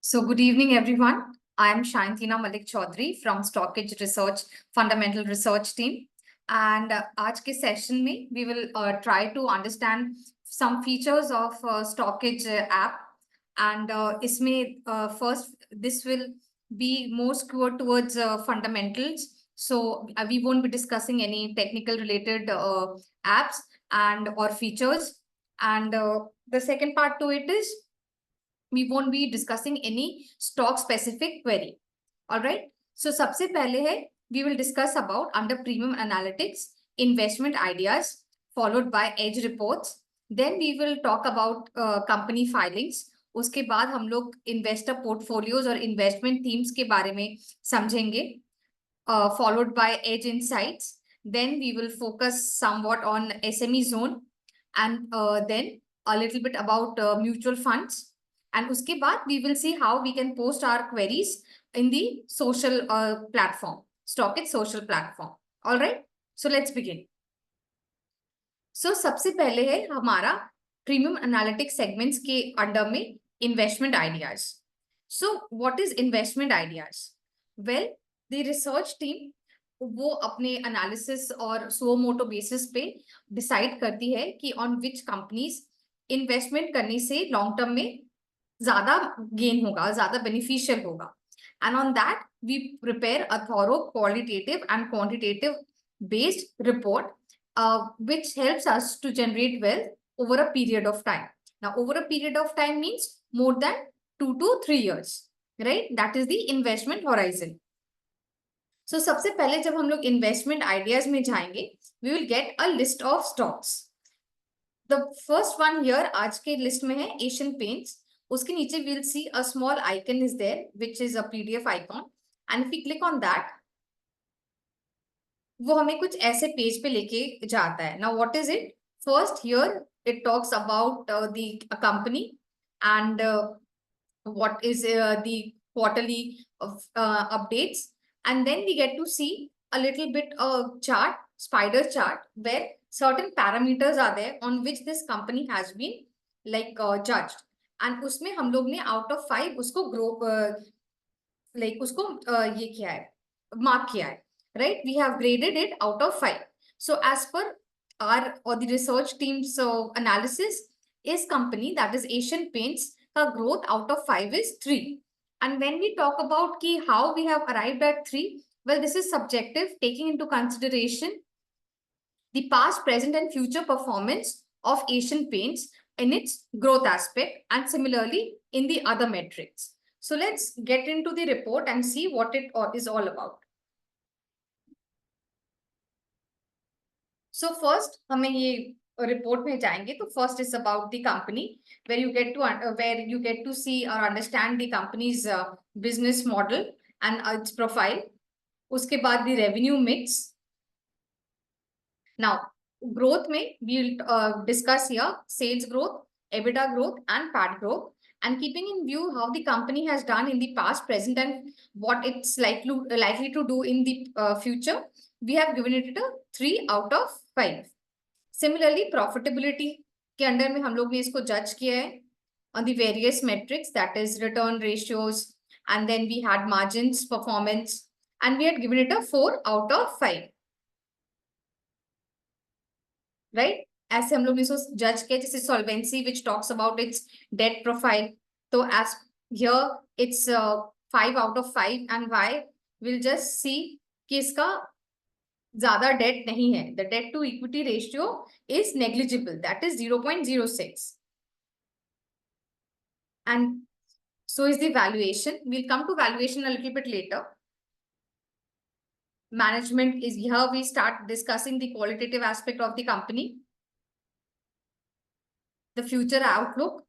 So good evening, everyone. I am Shayantina Malik Chaudhary from Stockage Research Fundamental Research Team. And आज के session में we will try to understand some features of Stockage app. And इसमें first this will be more skewed towards fundamentals. So we won't be discussing any technical related apps and or features. And the second part to it is we won't be discussing any stock specific query. All right. So सबसे पहले है we will discuss about under premium analytics investment ideas followed by edge reports. Then we will talk about company filings. उसके बाद हम लोग investor portfolios और investment themes के बारे में समझेंगे. Followed by edge insights. Then we will focus somewhat on SME zone and then a little bit about mutual funds. And uske baad we will see how we can post our queries in the social platform, Stockage social platform. All right. So let's begin. So सबसे पहले है हमारा premium analytics segments के under में investment ideas. So what is investment ideas? Well, the research team वो अपने analysis और suo motu basis पे decide करती है कि on which companies investment करने से long term में ज़्यादा gain होगा, ज़्यादा beneficial होगा. And on that, we prepare a thorough qualitative and quantitative based report, which helps us to generate wealth over a period of time. Now, over a period of time means more than 2 to 3 years, right? That is the investment horizon. So, सबसे पहले जब हम लोग investment ideas में जाएंगे, we will get a list of stocks. The first one here आज के list में है Asian Paints. उसके नीचे we'll see a small icon is there, which is a PDF icon. And if we click on that, वो हमें कुछ ऐसे पेज पे लेके जाता है. Now, what is it? First, here it talks about the company and what is the quarterly updates. And then we get to see a little bit of chart, spider chart, where certain parameters are there on which this company has been like judged. And उसमें हम लोग ने out of 5 उसको grow like उसको ये किया है, mark किया है, right? We have graded it out of 5. So as per our or the research team's analysis, is company that is Asian Paints, the growth out of 5 is 3. And when we talk about ki how we have arrived at 3, well, this is subjective, taking into consideration the past, present, and future performance of Asian Paints in its growth aspect and similarly in the other metrics. So let's get into the report and see what it is all about. So first, हमें ये report में जाएंगे तो first is about the company where you get to see or understand the company's business model and its profile. उसके बाद the revenue mix. Now, growth में we'll discuss here sales growth, EBITDA growth, and PAT growth. And keeping in view how the company has done in the past, present, and what it's likely to do in the future, we have given it a 3 out of 5. Similarly, profitability के under में हम लोग ने इसको जज किया है on the various metrics, that is return ratios, and then we had margins, performance, and we had given it a 4 out of 5. Right? ऐसे हम लोग ने इसको जज किया जैसे solvency, which talks about its debt profile. So as here it's 5 out of 5, and why we'll just see कि इसका ज़्यादा debt नहीं है. The debt to equity ratio is negligible, that is 0.06. And so is the valuation. We'll come to valuation a little bit later. Management is here. We start discussing the qualitative aspect of the company, the future outlook,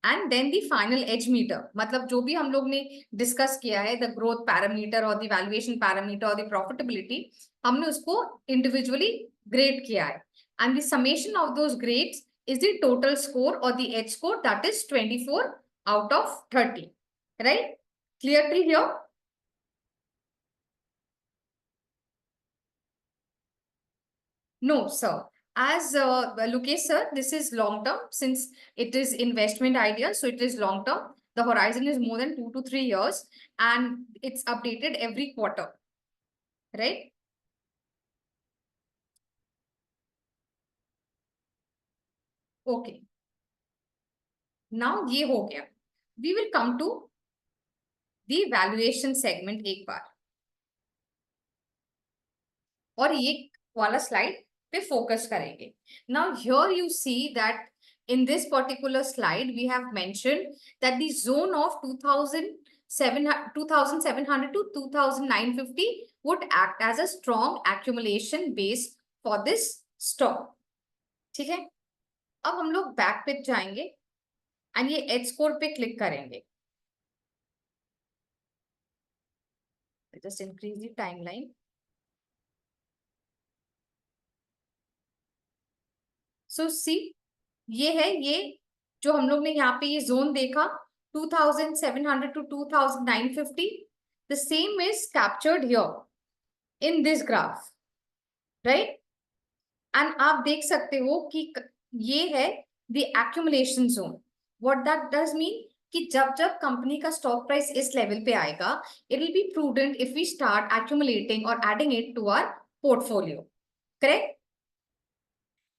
and then the final edge meter. मतलब जो भी हम लोग ने discuss किया है, the growth parameter or the valuation parameter or the profitability, हमने उसको individually grade किया है. And the summation of those grades is the total score or the edge score, that is 24 out of 30. Right? Clear till here? No, sir. As Lukesh sir, this is long term since it is investment idea, so it is long term. The horizon is more than 2 to 3 years and it's updated every quarter, right? Okay. Now ये हो गया. We will come to the valuation segment एक बार. और ये वाला slide पे focus करेंगे. Now here you see that in this particular slide we have mentioned that the zone of 2700 to 2950 would act as a strong accumulation base for this stock. ठीक है. अब हम लोग बैक पे जाएंगे एंड ये एच स्कोर पे click करेंगे. Just increase the timeline. So see ये है, ये जो हम लोग ने यहाँ पे ये जोन देखा 2700 to 2950, the same is captured here in this graph, right? And आप देख सकते हो कि ये है the accumulation zone. What that does mean कि जब जब कंपनी का स्टॉक प्राइस इस लेवल पे आएगा, it will be prudent if we start accumulating और adding it to our portfolio. Correct.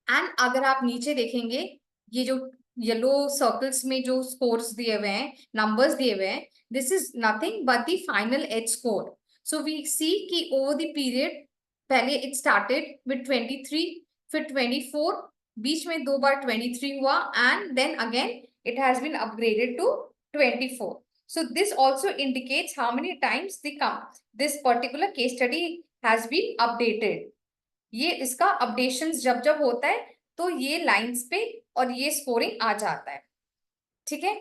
And अगर आप नीचे देखेंगे, ये जो येलो सर्कल्स में जो स्कोर्स दिए हुए हैं, नंबर्स दिए हुए हैं, this is nothing but the final edge score. So we see कि ओवर द पीरियड पहले इट स्टार्टेड विद 23, फिर 24, बीच में 2 बार 23 हुआ and then again it has been upgraded to 24. So this also indicates how many times this particular case study has been updated. ये इसका updations जब जब होता है तो ये लाइंस पे और ये स्कोरिंग आ जाता है. ठीक है.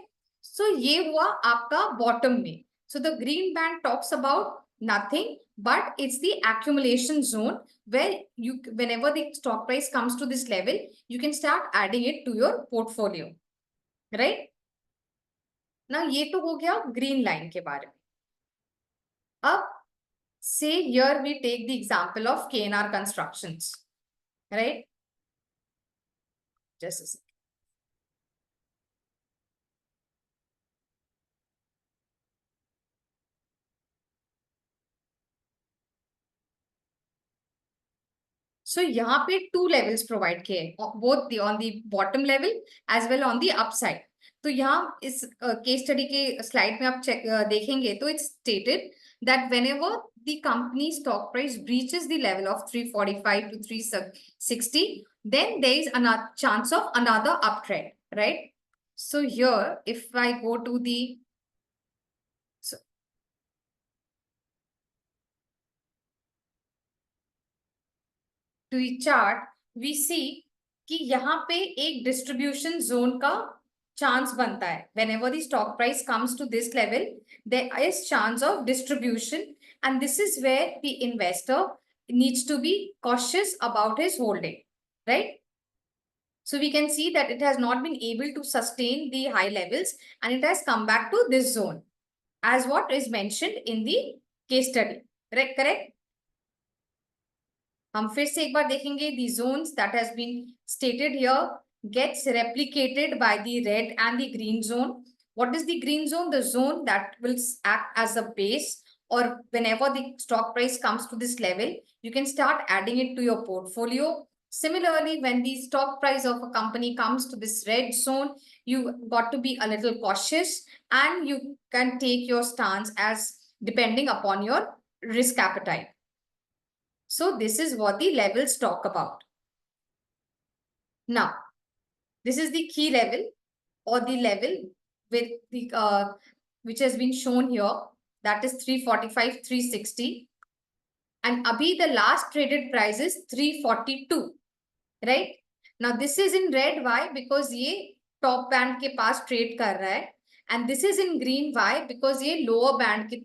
सो ये हुआ आपका बॉटम में. So the green band talks about nothing but it's the accumulation zone where you, whenever the stock price comes to this level, you can start adding it to your portfolio, right? now ये तो हो गया green line के बारे में. अब say here we take the example of KNR Constructions, right? Just a second. So यहाँ पे 2 levels provide किए, both the on the bottom level as well on the upside. तो यहाँ इस case study के slide में आप देखेंगे तो it's stated that whenever the company stock price breaches the level of 345 to 360, then there is another chance of another uptrend, right? So here, if I go to the to the chart, we see कि यहाँ पे एक distribution zone का chance बनता है. Whenever the stock price comes to this level, there is chance of distribution, and this is where the investor needs to be cautious about his holding, right? So we can see that it has not been able to sustain the high levels and it has come back to this zone as what is mentioned in the case study. Correct? हम फिर से एक बार देखेंगे the zones that has been stated here gets replicated by the red and the green zone. What is the green zone? The zone that will act as a base, or whenever the stock price comes to this level, you can start adding it to your portfolio. Similarly, when the stock price of a company comes to this red zone, you got to be a little cautious and you can take your stance as depending upon your risk appetite. So this is what the levels talk about. Now, this is the key level or the level with the which has been shown here, that is 345, 360. And abhi the last traded price is 342, right? Now this is in red. Why? Because ye top band ke paas trade kar raha hai. And this is in green. Why? Because ye lower band ke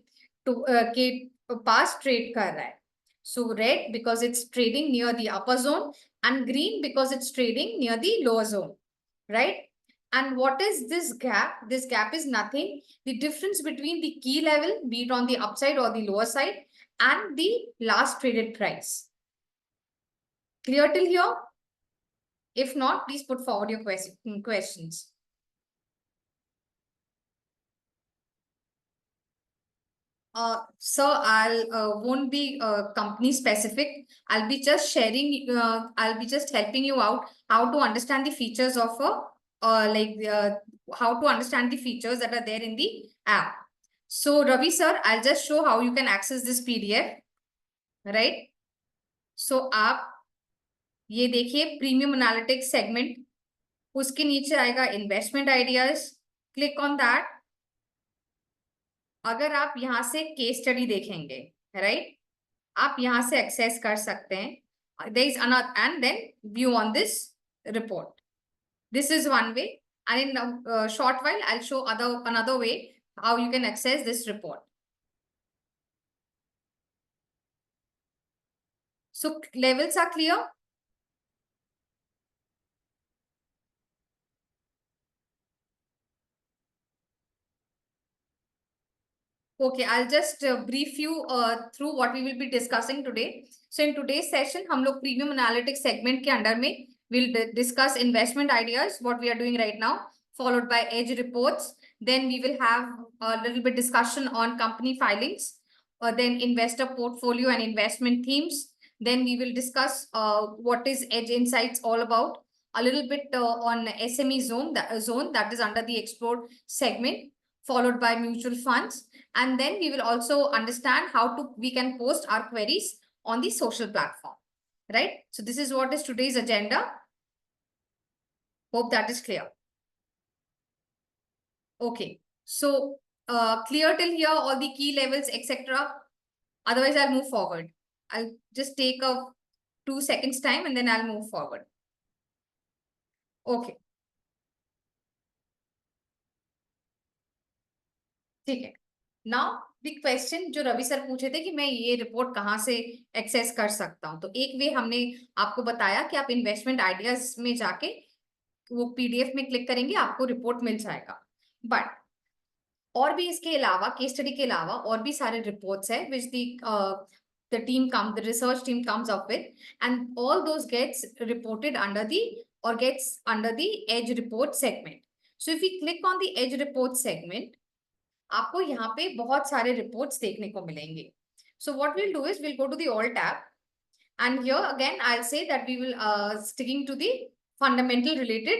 paas trade kar raha hai. So red because it's trading near the upper zone, and green because it's trading near the lower zone, right? And what is this gap? This gap is nothing. The difference between the key level, be it on the upside or the lower side, and the last traded price. Clear till here? If not, please put forward your questions. sir, I'll won't be company specific. I'll be just sharing. I'll be just helping you out how to understand the features of a how to understand the features that are there in the app. So Ravi sir, I'll just show how you can access this PDF, right? So आप ये देखिए premium analytics segment, उसके नीचे आएगा investment ideas, click on that. अगर आप यहाँ से केस स्टडी देखेंगे, राइट, आप यहाँ से एक्सेस कर सकते हैं. there is another and then view on this report. This is one way, and in a short while I'll show another way how you can access this report. So levels are clear. Okay, I'll just brief you through what we will be discussing today. So in today's session, हम लोग premium analytics segment के under में we'll discuss investment ideas, what we are doing right now, followed by edge reports. Then we will have a little bit discussion on company filings, then investor portfolio and investment themes. Then we will discuss what is Edge Insights all about, a little bit on SME zone that is under the explore segment, followed by mutual funds. And then we will also understand how we can post our queries on the social platform, right? So this is what is today's agenda. Hope that is clear. Okay, so clear till here, all the key levels, etc. Otherwise, I'll move forward. I'll just take a 2 seconds time and then I'll move forward. Okay. ठीक है. Now the question जो Ravi sir पूछे थे कि मैं ये report कहाँ से एक्सेस कर सकता हूँ, तो एक वे हमने आपको बताया कि आप इन्वेस्टमेंट आइडियाज में जाके वो पीडीएफ में क्लिक करेंगे, आपको रिपोर्ट मिल जाएगा. बट और भी इसके अलावा, केस स्टडी के अलावा और भी सारे रिपोर्ट्स है विच the research team comes up with, and all those gets reported under the edge report segment. So if we click on the edge report segment, आपको यहाँ पे बहुत सारे रिपोर्ट्स देखने को मिलेंगे. So what we'll do is we'll go to the all tab, and here again I'll say that we will sticking to the fundamental related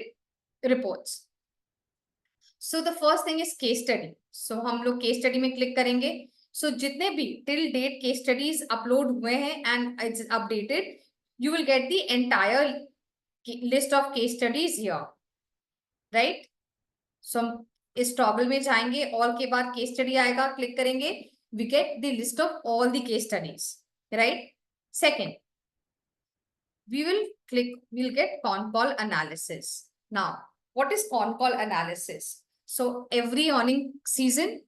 reports. So the first thing is case study. So हम लोग case study में click करेंगे. So जितने भी till date case studies upload हुए हैं and it's updated, you will get the entire list of case studies here, right? So इस toggle में जाएंगे, ऑल के बाद केस स्टडी आएगा, क्लिक करेंगे, we get the list of all the case studies, right? Second, we'll get con call analysis. Now, what is con call analysis? So every earning season,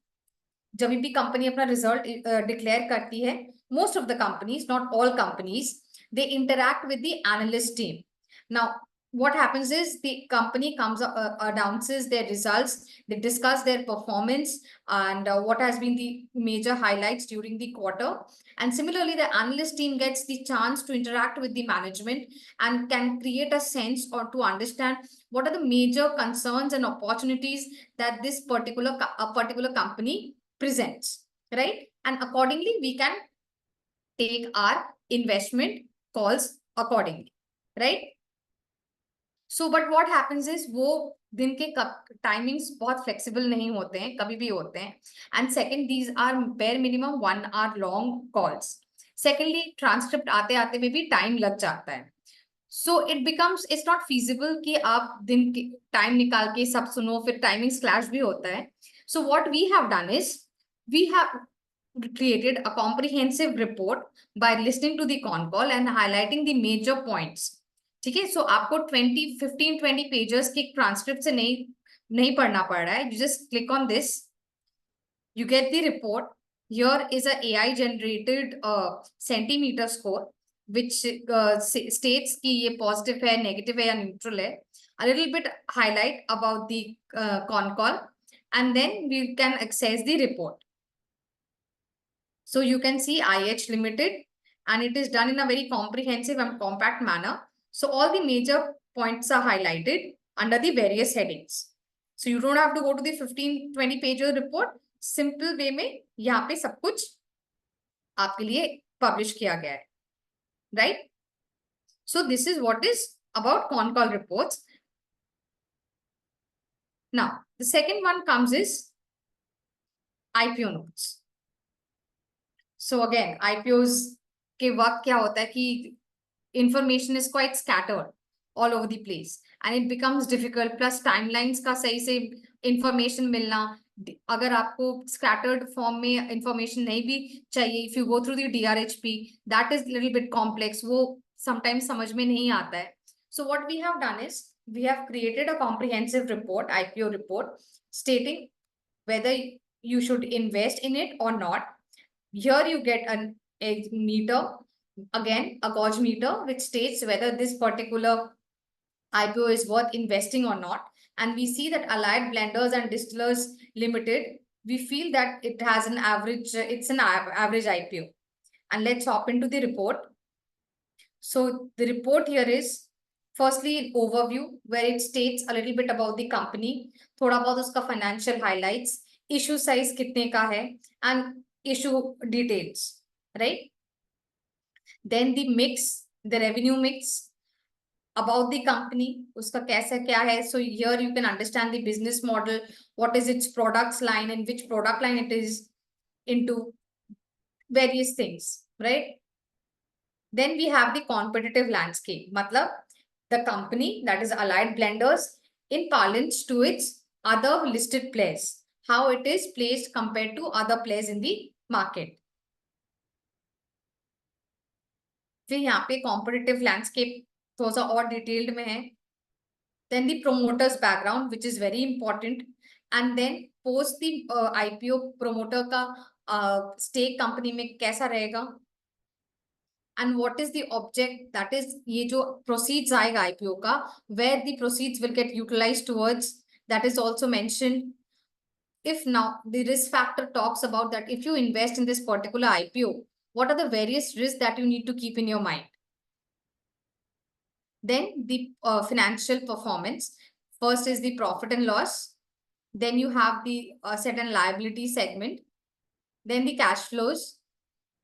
जब भी company अपना result declare करती है, most of the companies, not all companies, they interact with the analyst team. Now, what happens is the company comes announces their results, they discuss their performance and what has been the major highlights during the quarter. And similarly, the analyst team gets the chance to interact with the management and can create a sense or to understand what are the major concerns and opportunities that this particular company presents, right? And accordingly, we can take our investment calls accordingly, right? So, but what happens is वो दिन के timings बहुत flexible नहीं होते हैं, कभी भी होते हैं. And second, these are bare minimum 1 hour long calls. Secondly, transcript आते आते में भी टाइम लग जाता है. So it becomes, it's not feasible कि आप दिन के टाइम निकाल के सब सुनो, फिर टाइमिंग क्लैश भी होता है. So what we have done is we have created a comprehensive report by listening to the con call and highlighting the major points. ठीक है, सो आपको 15-20 पेजेस के ट्रांसक्रिप्ट से नहीं पढ़ना पड़ रहा है. You just click on this, you get the report. Here is a AI generated centimetre score which states कि ये पॉजिटिव है, नेगेटिव है या न्यूट्रल है. A little bit highlight about the con call, and then we can access the report. So you can see IH Limited, and it is done in a very comprehensive and compact manner. So all the major points are highlighted under the various headings. So you don't have to go to the 15-20 page report. Simple way में यहाँ पे सब कुछ आपके लिए publish किया गया है, right? So this is what is about con call reports. Now, the second one comes is IPO notes. So again, IPOs के वक्त क्या होता है कि information is quite scattered all over the place and it becomes difficult. Plus timelines का सही से information मिलना, अगर आपको scattered form में information नहीं भी चाहिए, if you go through the DRHP, that is little bit complex. वो sometimes समझ में नहीं आता है. So what we have done is we have created a comprehensive report, IPO report, stating whether you should invest in it or not. Here you get a meter, again a gauge meter, which states whether this particular IPO is worth investing or not. And we see that Allied Blenders and Distillers Limited, we feel that it has an average, it's an average IPO. And let's hop into the report. So the report here is firstly an overview where it states a little bit about the company, थोड़ा बहुत उसका financial highlights, issue size कितने का है, and issue details, right? Then the mix, the revenue mix, about the company, uska kaisa kya hai. So here you can understand the business model, what is its products line and which product line it is into, various things, right? Then we have the competitive landscape, matlab the company, that is Allied Blenders, in parlance to its other listed players, how it is placed compared to other players in the market. फिर यहाँ पे competitive landscape थोड़ा सा और detailed में है. Then the promoters background which is very important, and then post the IPO promoter का stake company में कैसा रहेगा, एंड what is the object, that is ये जो प्रोसीड्स आएगा आईपीओ का, where the proceeds will get utilized towards, that is also mentioned. If now the risk factor talks about that if you invest in this particular IPO, what are the various risks that you need to keep in your mind. Then the financial performance. First is the profit and loss. Then you have the asset and liability segment. Then the cash flows.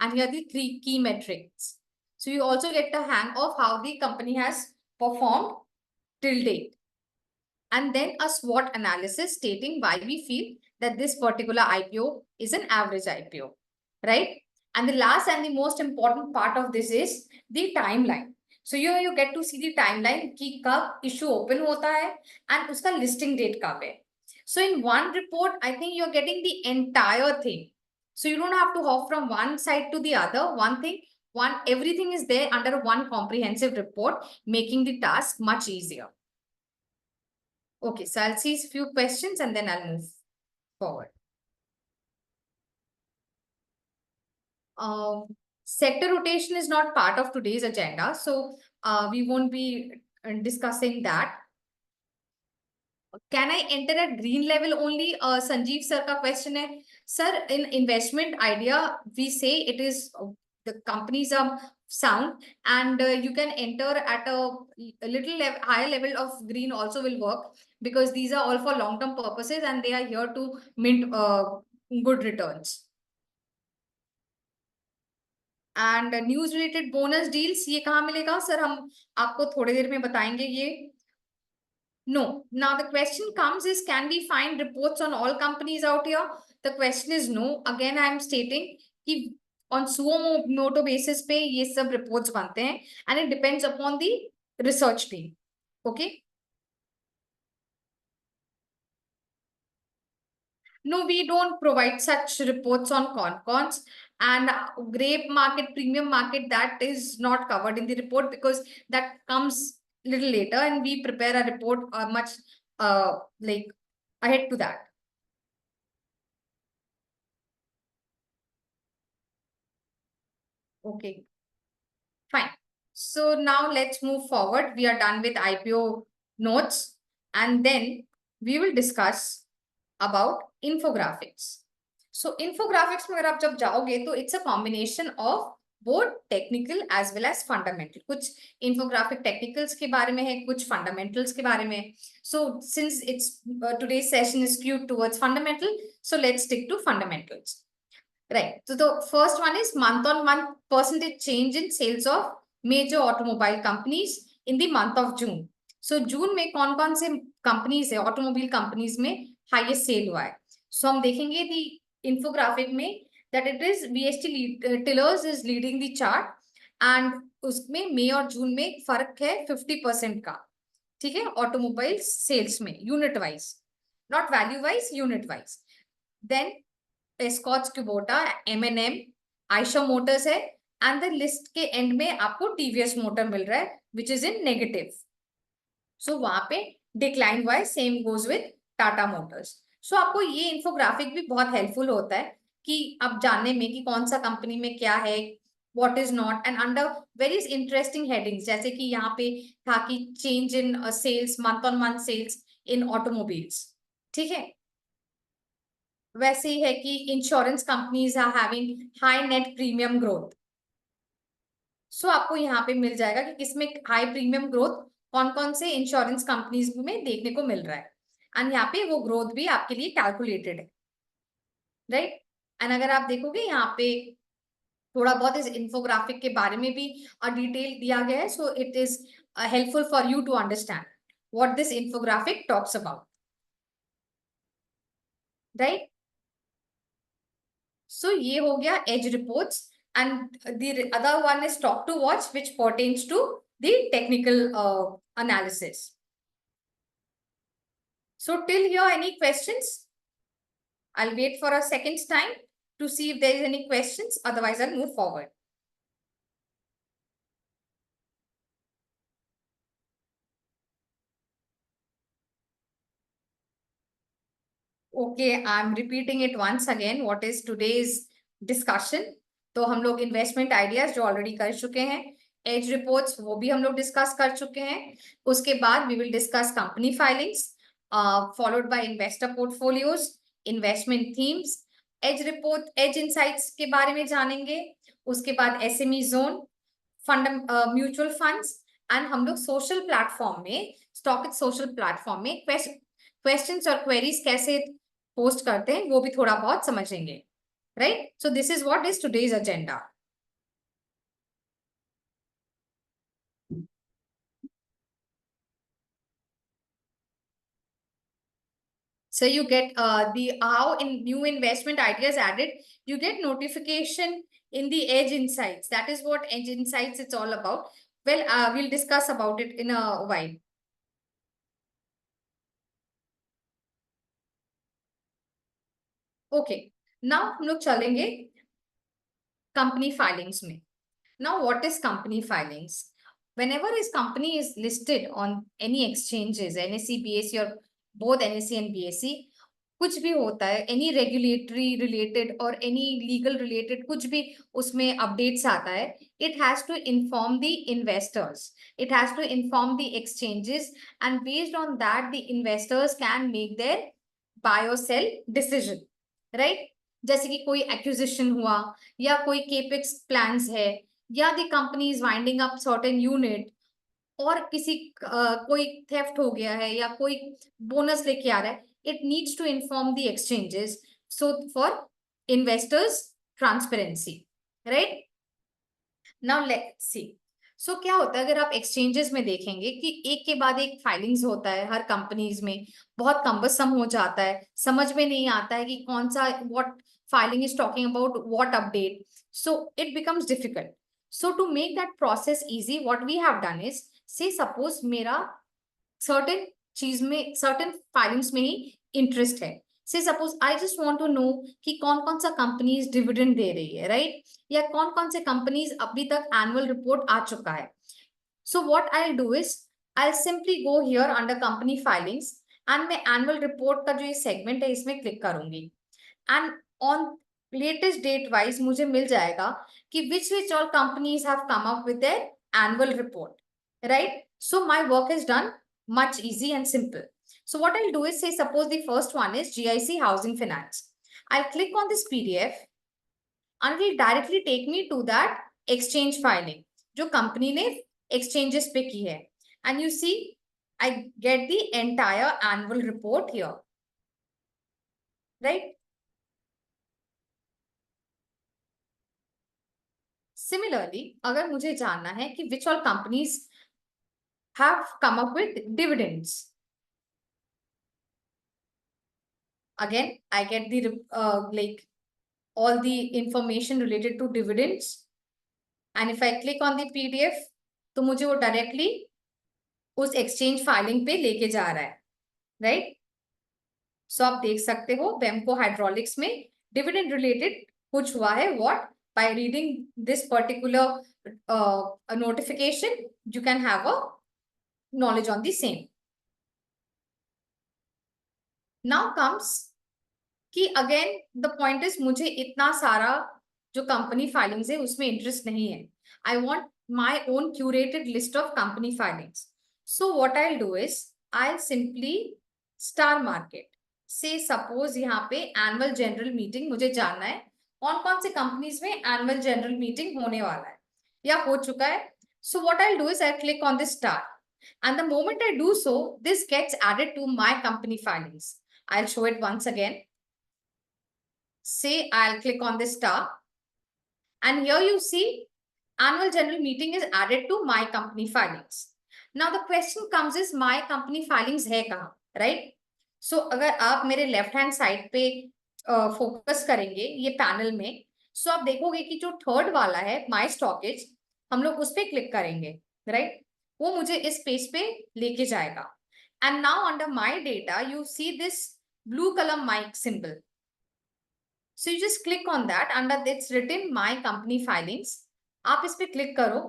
And here are the three key metrics. So you also get the hang of how the company has performed till date. And then a SWOT analysis stating why we feel that this particular IPO is an average IPO, right? And the last and the most important part of this is the timeline. So here you get to see the timeline कि कब issue open होता है and उसका listing date कब है. So in one report, I think you're getting the entire thing. So you don't have to hop from one side to the other. Everything is there under one comprehensive report, making the task much easier. Okay, so I'll see a few questions and then I'll move forward. Sector rotation is not part of today's agenda, so we won't be discussing that. Can I enter at green level only? Sanjeev sir ka question hai. Sir, in investment idea, we say it is the companies are sound and you can enter at a little higher level of green also will work, because these are all for long-term purposes and they are here to mint good returns. And news related bonus deals, ये कहाँ मिलेगा sir? हम आपको थोड़ी देर में बताएंगे ये. No. Now the question comes is, can we find reports on all companies out here? The question is no. Again, I am stating कि on suo moto basis पे ये सब reports बनते हैं and it depends upon the research team. Okay. No, we don't provide such reports on concons, and grape market, premium market, that is not covered in the report because that comes little later and we prepare a report much like ahead to that. Okay, fine. So now let's move forward. We are done with IPO notes and then we will discuss about infographics. So infographics में अगर आप जब जाओगे तो it's a combination of both technical as well as fundamental. कुछ infographic technicals के बारे में है, कुछ फंडामेंटल्स के बारे में। So since it's today session is skewed towards fundamental, so let's stick to fundamentals. Right. So the first one is month-on-month percentage change in sales of major automobile companies in the month of June. So जून में कौन कौन से companies है, automobile companies में highest cell हुआ है? सो हम देखेंगे दी इंफोग्राफिक में that it is VST Tillers is leading the chart, and उसमें मई और जून में फर्क है 50% का। ठीक है, ऑटोमोबाइल सेल्स में unit wise, not value wise, unit wise. Then escorts Kubota, M&M, Eicher motors है, एंड द लिस्ट के एंड में आपको टीवीएस मोटर मिल रहा है विच इज इन नेगेटिव। सो वहां पे डिक्लाइन हुआ है, same goes with Tata motors. So आपको ये इंफोग्राफिक भी बहुत हेल्पफुल होता है कि आप जानने में कि कौन सा कंपनी में क्या है, what is not, and under very interesting headings, जैसे कि यहाँ पे था कि change in sales, month on month sales in automobiles. ठीक है, वैसे ही है कि insurance companies are having high net premium growth. So आपको यहाँ पे मिल जाएगा कि किसमें हाई प्रीमियम ग्रोथ कौन कौन से इंश्योरेंस कंपनीज में देखने को मिल रहा है, एंड यहाँ पे वो ग्रोथ भी आपके लिए कैलकुलेटेड है, राइट। एंड अगर आप देखोगे यहाँ पे थोड़ा बहुत इस इंफोग्राफिक के बारे में भी डिटेल दिया गया है, so it is helpful for you to understand what this infographic talks about, right. So ये हो गया edge reports, and the other one is talk to watch, which pertains to the technical analysis. So till here, any questions? I'll wait for a second's time to see if there is any questions, otherwise I'll move forward. Okay, I'm repeating it once again. What is today's discussion? तो हम लोग investment ideas जो already कर चुके हैं, as reports वो भी हम लोग डिस्कस कर चुके हैं। उसके बाद we will discuss company filings, followed by investor portfolios, investment themes, ace report, ace insights के बारे में जानेंगे। उसके बाद SME zone, fund, mutual funds, and हम लोग सोशल प्लेटफॉर्म में, स्टॉक सोशल प्लेटफॉर्म में क्वेश्चंस और क्वेरीज कैसे पोस्ट करते हैं वो भी थोड़ा बहुत समझेंगे, right? So this is what is today's agenda. So you get the how in new investment ideas added, you get notification in the Edge Insights. That is what Edge Insights it's all about. Well, we'll discuss about it in a while. Okay. Now हम लोग चलेंगे company filings में. Now, what is company filings? Whenever a company is listed on any exchanges, NSE, BSE, or both NSE and BSE, कुछ भी होता है, any regulatory related or any legal related कुछ भी उसमें updates आता है, it has to inform the investors, it has to inform the exchanges, and based on that the investors can make their buy or sell decision, right? जैसे कि कोई acquisition हुआ, या कोई केपेक्स प्लान्स है, या the company is winding up certain unit, और किसी कोई थेफ्ट हो गया है या कोई बोनस लेके आ रहा है, it needs to inform the exchanges, so for investors transparency, right. Now let's see. So क्या होता है अगर आप एक्सचेंजेस में देखेंगे कि एक के बाद एक फाइलिंग्स होता है हर कंपनीज में, बहुत कम्बरसम हो जाता है, समझ में नहीं आता है कि कौन सा what filing is talking about what update, so it becomes difficult. So to make that process easy, what we have done is, say suppose मेरा certain चीज में, certain filings में ही interest है, say suppose I just want to know कि कौन कौन सा companies dividend दे रही है, राइट, या कौन कौन से कंपनीज अभी तक एनुअल रिपोर्ट आ चुका है। So what I'll do is, I'll simply go here under company filings, and मैं annual report का जो ये segment है इसमें क्लिक करूंगी, and on latest date wise मुझे मिल जाएगा कि which all companies have come up with their annual report, right? So my work is done much easy and simple. So what I'll do is, say suppose the first one is GIC Housing Finance. I'll click on this PDF and it will directly take me to that exchange filing जो company ने exchanges पे की है, and you see I get the entire annual report here, right? Similarly अगर मुझे जानना है कि which all companies have come up with dividends, again I get the like all the information related to dividends, and if I click on the PDF तो मुझे वो directly उस exchange filing पे लेके जा रहा है, राइट? सो आप देख सकते हो बेमको हाइड्रोलिक्स में डिविडेंड रिलेटेड कुछ हुआ है, what, by reading this particular notification you can have a knowledge on the same. Now comes कि अगेन द पॉइंट इज मुझे इतना सारा जो कंपनी फाइलिंग्स है उसमें इंटरेस्ट नहीं है. I want my own curated list of company filings. So what I will do is I simply star market से, सपोज यहाँ पे एनुअल जनरल मीटिंग मुझे जानना है कौन कौन से कंपनीज में एनुअल जनरल मीटिंग होने वाला है या हो चुका है. So what I will do is I click on this star, and the moment I do so, this gets added to my company filings. I'll show it once again. Say I'll click on this star, and here you see annual general meeting is added to my company filings. Now the question comes is my company filings है कहाँ, right? So अगर आप मेरे left hand side पे focus करेंगे ये panel में, सो आप देखोगे कि जो थर्ड वाला है माई स्टॉकेज, हम लोग उस पर क्लिक करेंगे, राइट? वो मुझे इस पेज पे लेके जाएगा. And now under my data you see this blue colour mic symbol. So you just click on that, under it's written my company filings. आप इस पे क्लिक करो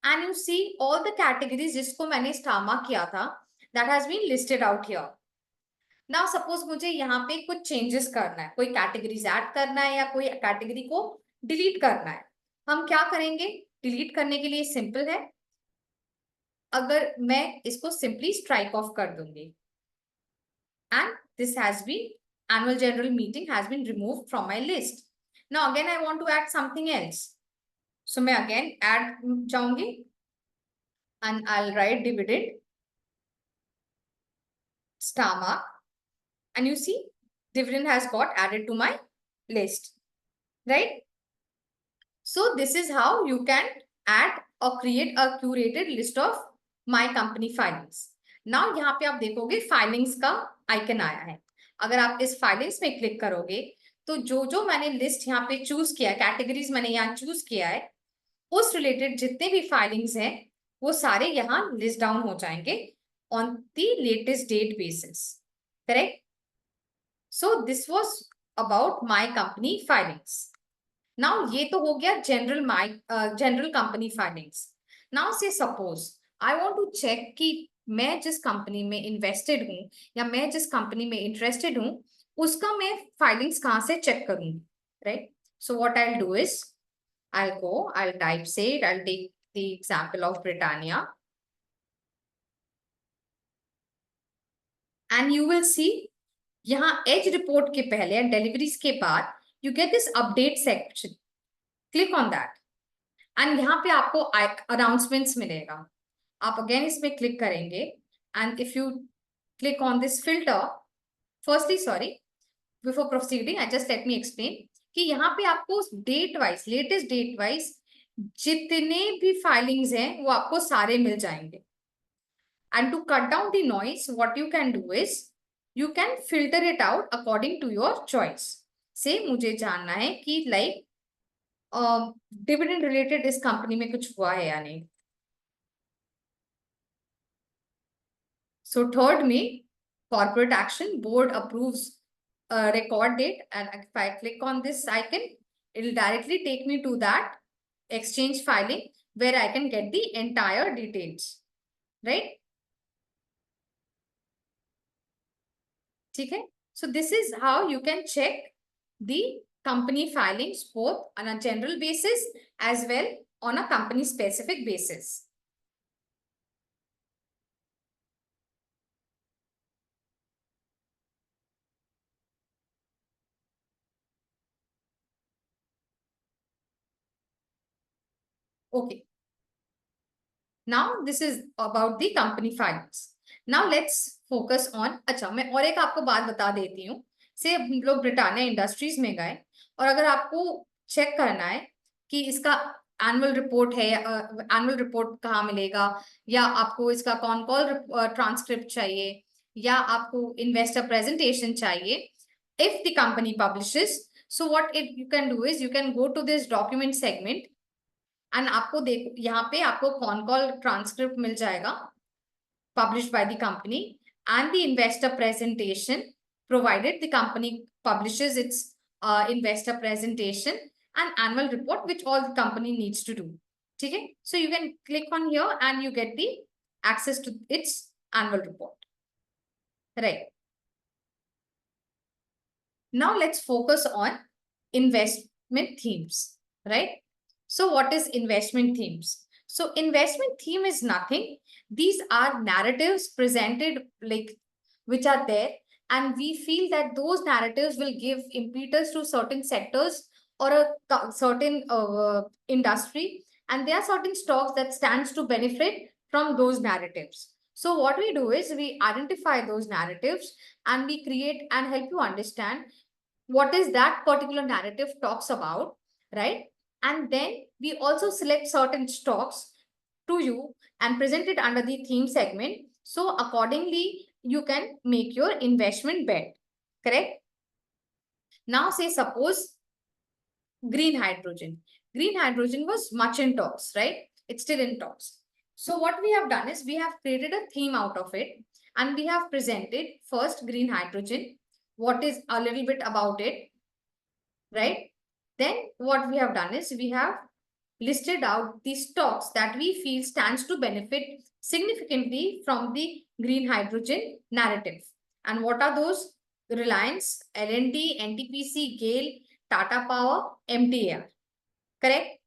and you see all the categories जिसको मैंने star mark किया था, that has been listed out here. Now suppose मुझे यहाँ पे कुछ changes करना है, कोई categories add करना है या कोई category को delete करना है. हम क्या करेंगे? delete करने के लिए simple है, अगर मैं इसको simply strike off कर दूंगी and this has been annual general meeting has been removed from my list. Now again I want to add something else. So मैं again add जाऊंगी and I'll write dividend star mark, and you see dividend has got added to my list, right? So this is how you can add or create a curated list of my company filings. Now यहाँ पे आप देखोगे filings का icon आया है. अगर आप इस फाइलिंग्स में क्लिक करोगे तो जो जो मैंने लिस्ट यहाँ पे चूज किया है, कैटेगरीज मैंने यहाँ चूज किया है, उस रिलेटेड जितने भी फाइलिंग्स हैं वो सारे यहाँ लिस्ट डाउन हो जाएंगे on the latest date basis, correct? So this was about my company filings. Now ये तो हो गया general company filings. Now say suppose I want to check कि मैं जिस कंपनी में इन्वेस्टेड हूँ या मैं जिस कंपनी में इंटरेस्टेड हूँ उसका मैं फाइलिंग्स कहाँ से चेक करूंगी, right? So what I will do is I'll type, say, I'll take the example of Britannia. And you will see, यहाँ एज रिपोर्ट के पहले डिलीवरीज के बाद you get this update section. Click on that. And यहाँ पे आपको announcements मिलेगा. आप अगेन इसमें क्लिक करेंगे and if you click on this filter, firstly, sorry, before proceeding, just let me explain कि यहाँ पे आपको date wise, latest date wise जितने भी फाइलिंग्स हैं वो आपको सारे मिल जाएंगे. And to cut down the noise what you can do is you can filter it out according to your choice. Say मुझे जानना है कि लाइक डिविडेंड रिलेटेड इस कंपनी में कुछ हुआ है या नहीं. सो थर्ड में corporate action, board approves record date, and if I click on this icon, it will directly take me to that exchange filing where I can get the entire details, right? ठीक है? So this is how you can check the company filings both on a general basis as well on a company specific basis. Okay. Now this is about the company filings. Now let's focus on, अच्छा मैं और एक आपको बात बता देती हूँ. से हम लोग ब्रिटानिया इंडस्ट्रीज में गए और अगर आपको चेक करना है कि इसका एनुअल रिपोर्ट है, एनुअल रिपोर्ट कहाँ मिलेगा, या आपको इसका कॉन कॉल ट्रांसक्रिप्ट चाहिए, या आपको इन्वेस्टर प्रेजेंटेशन चाहिए, if the company publishes, so what you can do is you can go to this document segment and आपको देख यहाँ पे आपको कॉन कॉल ट्रांसक्रिप्ट मिल जाएगा published by the company and the investor presentation provided the company publishes its investor presentation and annual report which all the company needs to do. ठीक है, so you can click on here and you get the access to its annual report, right? Now let's focus on investment themes, right? So what is investment themes? So investment theme is nothing. These are narratives presented like which are there, and we feel that those narratives will give impetus to certain sectors or a certain industry, and there are certain stocks that stands to benefit from those narratives. So what we do is we identify those narratives and we create and help you understand what is that particular narrative talks about, right? And then we also select certain stocks to you and present it under the theme segment. So accordingly, you can make your investment bet, correct? Now say suppose green hydrogen. Green hydrogen was much in talks, right? It's still in talks. So what we have done is we have created a theme out of it and we have presented first green hydrogen, what is a little bit about it, right? Then what we have done is we have listed out the stocks that we feel stands to benefit significantly from the green hydrogen narrative. And what are those? Reliance, L&T, NTPC, GAIL, Tata Power, MTAR. Correct?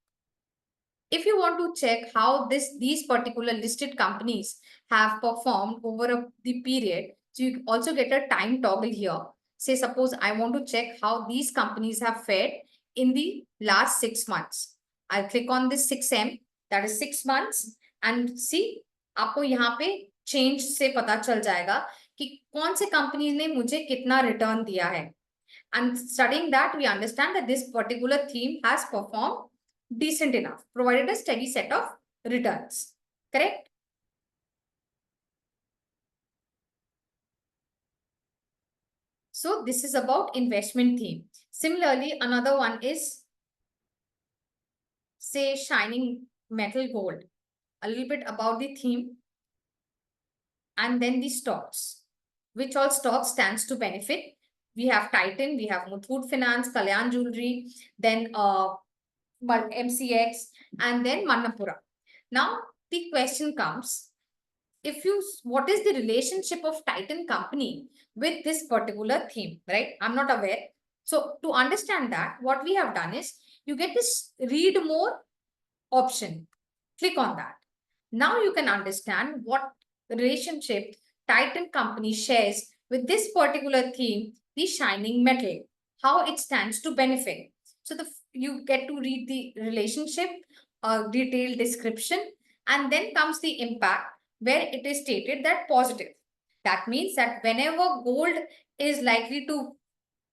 If you want to check how these particular listed companies have performed over the period, so you also get a time toggle here. Say, suppose I want to check how these companies have fared in the last 6 months. I'll click on this 6M, that is 6 months, and see, आपको यहाँ पे change से पता चल जाएगा कि कौन से companies ने मुझे कितना return दिया है. And studying that, we understand that this particular theme has performed decent enough, provided a steady set of returns. Correct? So this is about investment theme. Similarly, another one is, say, shining metal gold. A little bit about the theme. And then the stocks. Which all stocks stands to benefit? We have Titan, we have Muthoot Finance, Kalyan Jewelry, then MCX, and then Manapura. Now, the question comes, what is the relationship of Titan company with this particular theme, right? I'm not aware. So to understand that, what we have done is you get this read more option. Click on that. Now you can understand what relationship Titan company shares with this particular theme, the shining metal, how it stands to benefit. So you get to read the relationship, detailed description, and then comes the impact where it is stated that positive. That means that whenever gold is likely to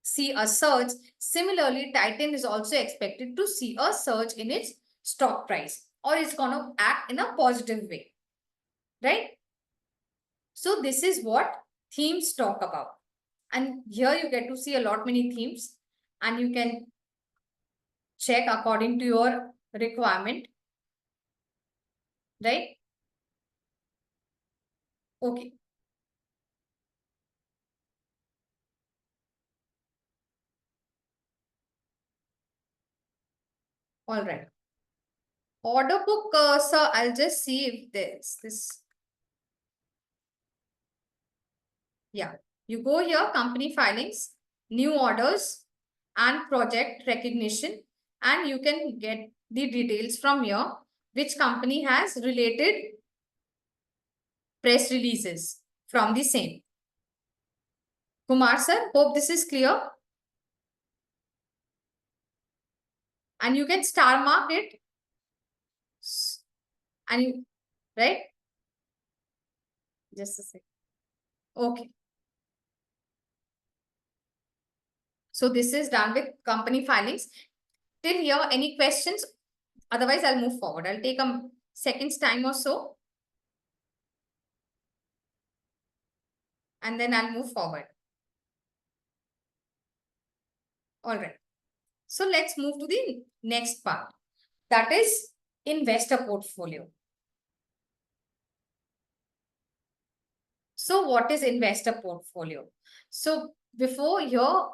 see a surge, similarly, Titan is also expected to see a surge in its stock price, or it's going to act in a positive way, right? So this is what themes talk about. And here you get to see a lot many themes and you can check according to your requirement, right? Okay. All right. Order book, sir, I'll just see if there's this. Yeah, you go here, company filings, new orders, and project recognition, and you can get the details from here, which company has related press releases from the same. Kumar sir, hope this is clear. And you can star mark it and right, just a second. Okay, so this is done with company filings. Till here, any questions? Otherwise, I'll move forward. I'll take a second's time or so, and then I'll move forward. All right. So let's move to the next part. That is investor portfolio. So what is investor portfolio? So before here,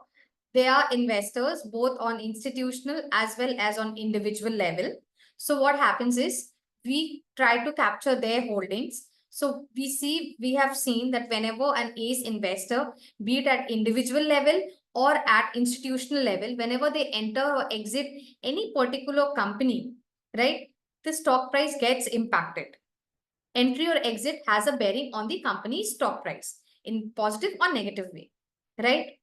there are investors both on institutional as well as on individual level. So what happens is we try to capture their holdings. So we have seen that whenever an ACE investor, be it at individual level or at institutional level, whenever they enter or exit any particular company, right, the stock price gets impacted. Entry or exit has a bearing on the company's stock price in positive or negative way, right?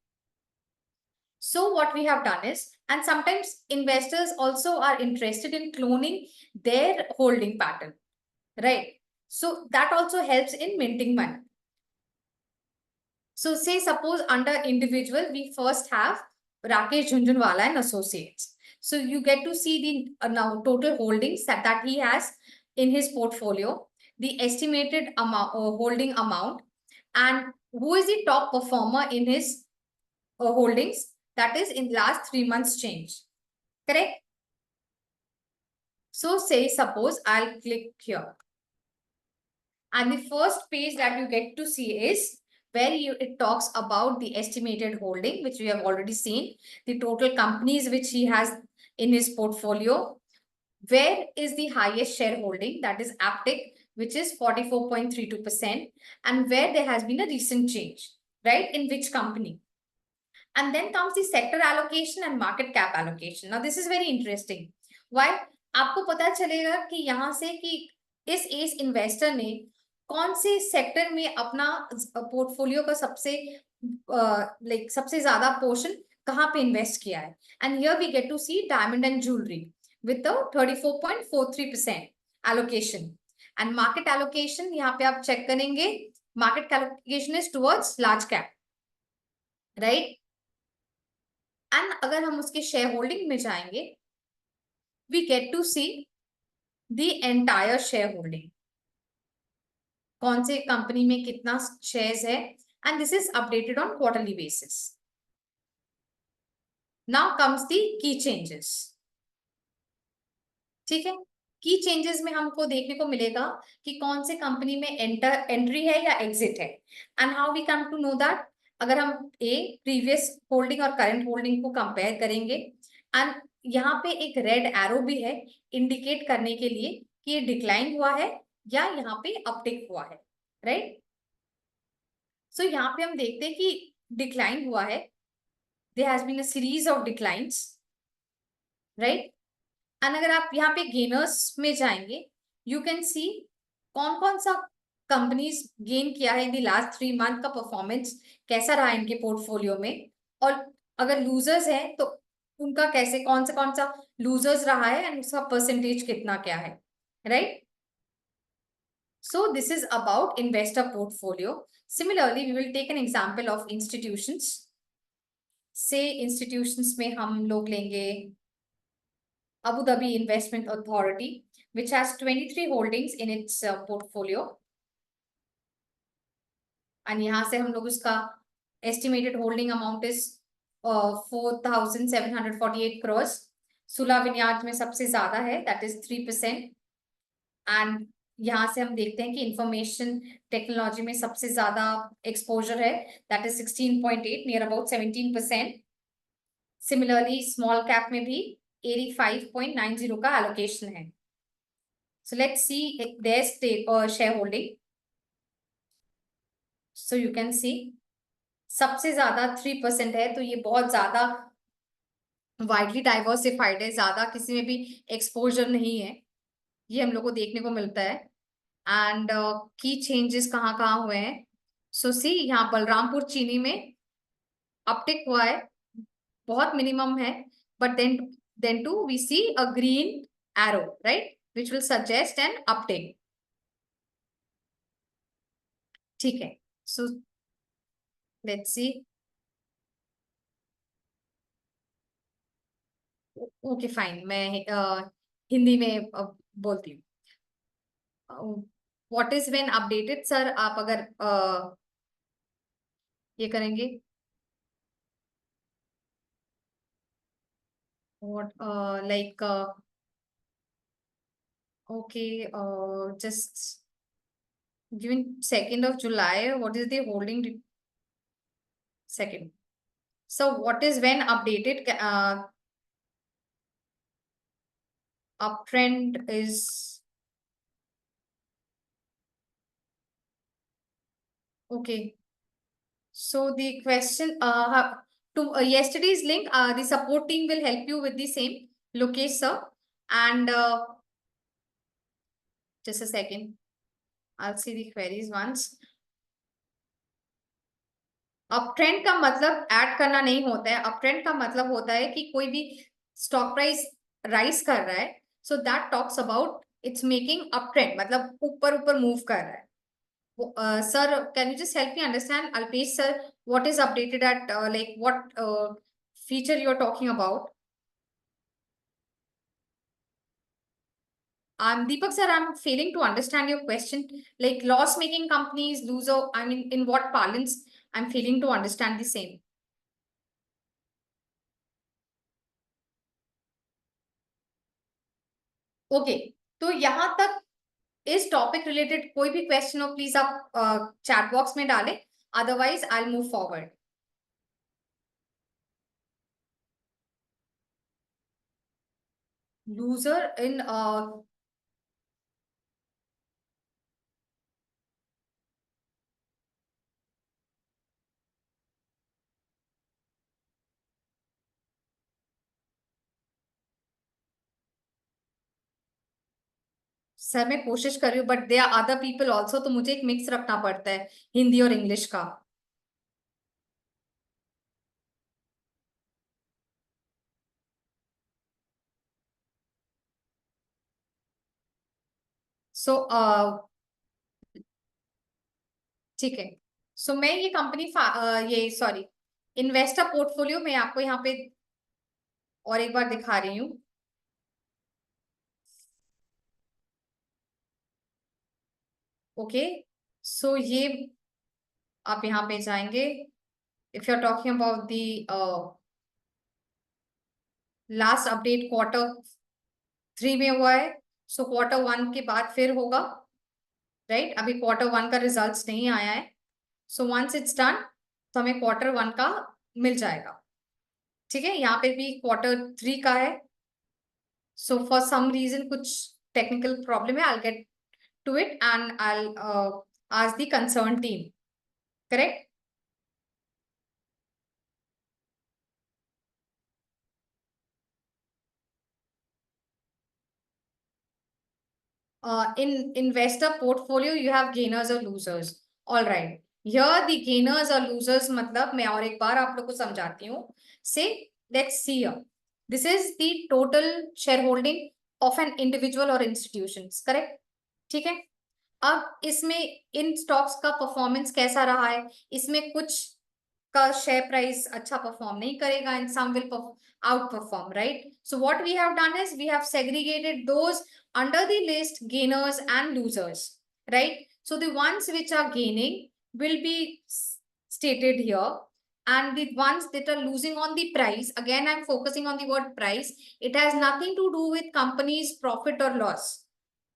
So what we have done is, and sometimes investors also are interested in cloning their holding pattern, right? So that also helps in minting money. So say suppose under individual, we first have Rakesh Jhunjhunwala and Associates. So you get to see the now total holdings that he has in his portfolio, the estimated amount holding amount, and who is the top performer in his holdings, that is in last 3 months change. Correct? So say suppose I'll click here. And the first page that you get to see is where it talks about the estimated holding, which we have already seen, the total companies which he has in his portfolio. Where is the highest shareholding? That is Aptic, which is 44.32%. And where there has been a recent change, right? In which company? And then comes the sector allocation and market cap allocation. Now, this is very interesting. Why? आपको पता चलेगा कि यहाँ से कि इस S investor ने कौन से सेक्टर में अपना पोर्टफोलियो का सबसे ज्यादा पोर्शन कहाँ पे इन्वेस्ट किया है. And here we get to see diamond and jewellery with 34.43% allocation. And market allocation यहाँ पे आप चेक करेंगे, market allocation is towards large cap, right. And अगर हम उसके शेयर होल्डिंग में जाएंगे, we get to see the entire share holding, कौन से कंपनी में कितना शेयर्स है, and this is updated on quarterly basis. Now comes the key changes. ठीक है, की चेंजेस में हमको देखने को मिलेगा कि कौन से कंपनी में एंट्री है या एग्जिट है. And how we come to know that? अगर हम प्रीवियस होल्डिंग और करंट होल्डिंग को कंपेयर करेंगे, एंड यहाँ पे एक रेड एरो भी है इंडिकेट करने के लिए कि ये डिक्लाइन हुआ है या यहाँ पे अपटिक हुआ है, राइट. सो यहाँ पे हम देखते हैं कि डिक्लाइन हुआ है, there has been a series of declines, right. And अगर आप यहाँ पे गेनर्स में जाएंगे, यू कैन सी कौन कौन सा कंपनीज गेन किया है इन द लास्ट 3 मंथ का परफॉर्मेंस कैसा रहा इनके पोर्टफोलियो में, और अगर लूजर्स हैं तो उनका कैसे कौन सा लूजर्स रहा है एंड उसका परसेंटेज कितना क्या है, right. So this is about investor portfolio. Similarly we will take an example of institutions. Say institutions में हम लोग लेंगे Abu Dhabi Investment Authority, which has 23 holdings in its portfolio. And यहाँ से हम लोग उसका estimated holding amount is 4,748 crores. सुला विनियाद में सबसे ज्यादा है, that is 3%. And यहाँ से हम देखते हैं कि इंफॉर्मेशन टेक्नोलॉजी में सबसे ज्यादा एक्सपोजर है, that is 16.8, near about 17%. Similarly, small cap में भी 85.90 का allocation है. So let's see their stake or shareholding. So you can see सबसे ज्यादा 3% है, तो ये बहुत ज्यादा वाइडली डाइवर्सिफाइड है, ज्यादा किसी में भी एक्सपोजर नहीं है, ये हम लोग को देखने को मिलता है. एंड की चेंजेस कहाँ कहाँ हुए हैं. सो सी यहाँ बलरामपुर चीनी में अपटिक हुआ है, बहुत मिनिमम है, but then to we see a green arrow, right. which will suggest an update. ठीक है, so let's see. Okay fine, मैं हिंदी में बोलती हूँ. What is when updated sir, आप अगर ये करेंगे. What like okay, just given 2nd of July, what is the holding second? So what is when updated? Uptrend is okay. So the question to yesterday's link, the support team will help you with the same. Lokesh sir, and just a second, I'll see the queries once. Uptrend का मतलब add करना नहीं होता है. Uptrend का मतलब होता है कि कोई भी स्टॉक प्राइस राइज कर रहा है, so that talks about it's making uptrend, मतलब ऊपर ऊपर मूव कर रहा है. Sir, can you just help me understand, Alpesh sir, what is updated at like what feature you're talking about? Deepak sir, I'm failing to understand your question. Like loss-making companies, loser, I mean, in what parlance? I'm failing to understand the same. Okay, तो यहाँ तक इस topic related कोई भी question हो, please आप chat box में डालें, otherwise I move forward. Loser in sir मैं कोशिश कर रही हूँ, but they are other people also, तो मुझे एक मिक्स रखना पड़ता है हिंदी और इंग्लिश का. सो ठीक है. सो मैं ये कंपनी ये सॉरी इन्वेस्टर पोर्टफोलियो में आपको यहाँ पे और एक बार दिखा रही हूँ. ओके, सो ये आप यहाँ पे जाएंगे. If you are talking about the last update Q3 में हुआ है, सो Q1 के बाद फिर होगा, राइट. अभी Q1 का रिजल्ट्स नहीं आया है, सो वंस इट्स डन तो हमें Q1 का मिल जाएगा. ठीक है, यहाँ पे भी Q3 का है. सो फॉर सम रीजन कुछ टेक्निकल प्रॉब्लम है, I get to it and I ask the concern team. Correct. In investor portfolio you have gainers or losers. All right, here the gainers or losers मतलब मैं और एक बार आप लोग को समझाती हूँ. Say let's see here, this is the total shareholding of an individual or institutions. Correct. ठीक है. अब इसमें इन स्टॉक्स का परफॉर्मेंस कैसा रहा है, इसमें कुछ का शेयर प्राइस अच्छा परफॉर्म नहीं करेगा, and some will outperform, right? So what we have done is we have segregated those under the list gainers and losers, right? So the ones which are gaining will be stated here, and the ones that are losing on the price, again I'm focusing on the word price, it has nothing to do with company's profit or loss,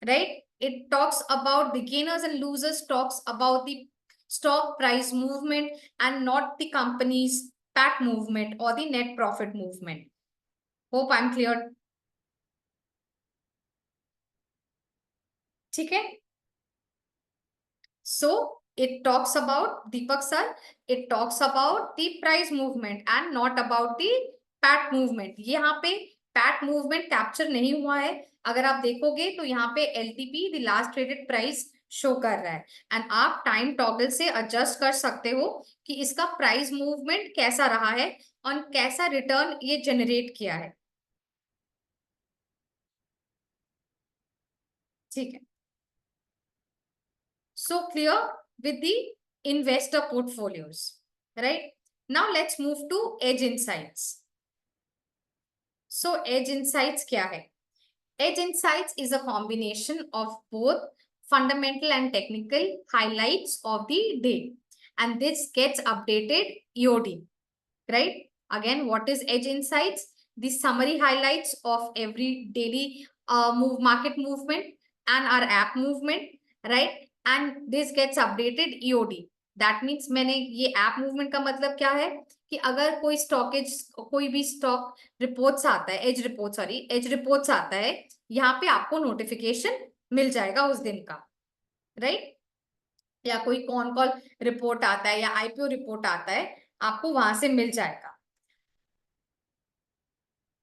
right? It talks about the gainers and losers, talks about the stock price movement and not the company's PAT movement or the net profit movement. Hope I'm clear. ठीक है. So it talks about, Deepak sir, it talks about the price movement and not about the PAT movement. यहाँ पे PAT movement capture नहीं हुआ है. अगर आप देखोगे तो यहाँ पे LTP, the last traded price, show कर रहा है, एंड आप टाइम टॉगल से एडजस्ट कर सकते हो कि इसका प्राइस मूवमेंट कैसा रहा है और कैसा रिटर्न ये जनरेट किया है. ठीक है, so clear with the investor portfolios, right? Now let's move to edge insights. So edge insights क्या है? Edge insights is a combination of both fundamental and technical highlights of the day, and this gets updated EOD, right? Again, what is edge insights? The summary highlights of every daily market movement and our app movement, right? And this gets updated EOD. That means मैंने ये app movement का मतलब क्या है कि अगर कोई stockage कोई भी स्टॉक रिपोर्ट्स आता है, एज रिपोर्ट्स आता है, यहाँ पे आपको नोटिफिकेशन मिल जाएगा उस दिन का, राइट? या कोई कॉन कॉल रिपोर्ट आता है या आईपीओ रिपोर्ट आता है, आपको वहां से मिल जाएगा।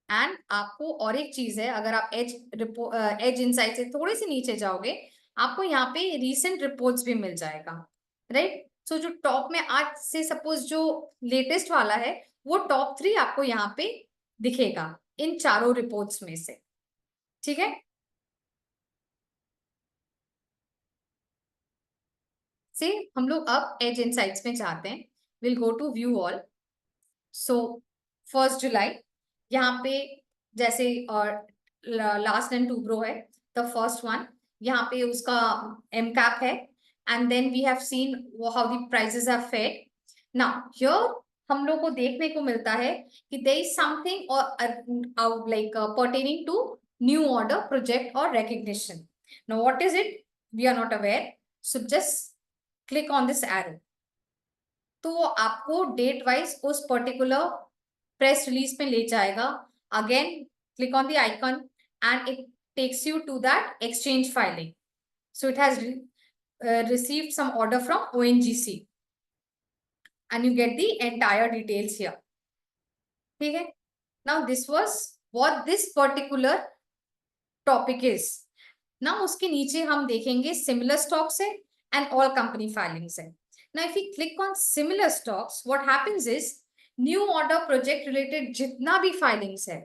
एंड आपको और एक चीज है, अगर आप एज इनसाइट से थोड़े से नीचे जाओगे, आपको यहाँ पे रीसेंट रिपोर्ट्स भी मिल जाएगा, राइट? सो जो टॉप में आज से सपोज जो लेटेस्ट वाला है, वो टॉप 3 आपको यहाँ पे दिखेगा इन चारों रिपोर्ट्स में से, ठीक है? से हम लोग अब एज इनसाइट्स में जाते हैं। Will go to view all. So 1 जुलाई, यहाँ पे जैसे और लास्ट एंड टू ब्रो है, द फर्स्ट वन, यहाँ पे उसका एम कैप है, and then we have seen how the prices have fade. Now here हम लोग को देखने को मिलता है कि देयर इज समथिंग और like pertaining to new order project और recognition. Now what is it? We are not aware. So just click on this arrow. तो वो आपको डेट वाइज उस पर्टिकुलर प्रेस रिलीज में ले जाएगा। Again click on the icon and it takes you to that exchange filing. So it has received some order from ONGC and you get the entire details here. ठीक है? Now this was what this particular topic is. Now उसके नीचे हम देखेंगे similar stocks है and all company filings है। Now if we click on similar stocks, what happens is new order project related जितना भी filings है,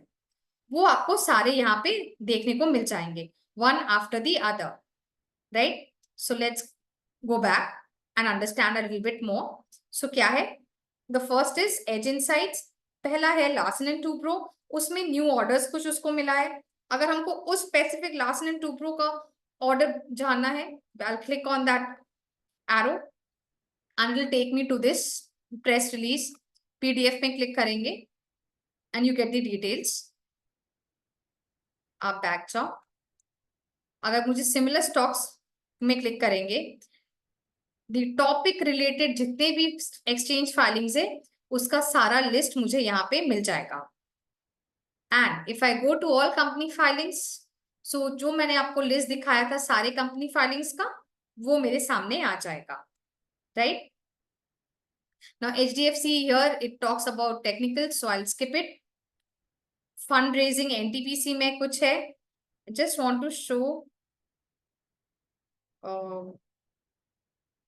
वो आपको सारे यहाँ पे देखने को मिल जाएंगे, one after the other, right? So let's go back and understand a little bit more. So क्या है? The first is edge insights. पहला है लार्सन एंड टूब्रो, उसमें न्यू ऑर्डर्स कुछ उसको मिला है। अगर हमको उस स्पेसिफिक लार्सन एंड टूब्रो का ऑर्डर जानना है, I'll click on that arrow and will take me to this press release। PDF में क्लिक करेंगे and you get the details। आप बैक जाओ। अगर मुझे सिमिलर स्टॉक्स में क्लिक करेंगे, द टॉपिक रिलेटेड जितने भी एक्सचेंज फाइलिंग्स है, उसका सारा लिस्ट मुझे यहाँ पे मिल जाएगा। And if I go to all company filings, so जो मैंने आपको लिस्ट दिखाया था सारे कंपनी फाइलिंग्स का, वो मेरे सामने आ जाएगा, right? Now HDFC here it talks about technical, so I will skip it. Fund raising NTPC में कुछ है, just want to show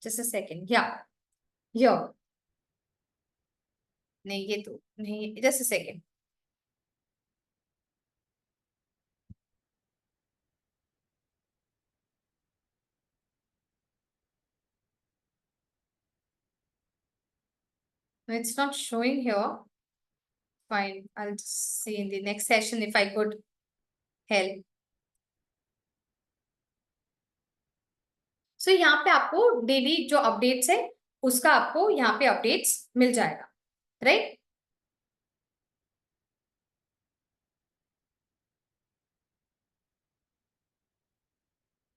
just a second, या हियर नहीं, ये तो नहीं, just a second. It's not showing here. Fine, I'll see in the next session if I could help. So यहाँ पे आपको डेली जो अपडेट्स है, उसका आपको यहाँ पे अपडेट्स मिल जाएगा, right?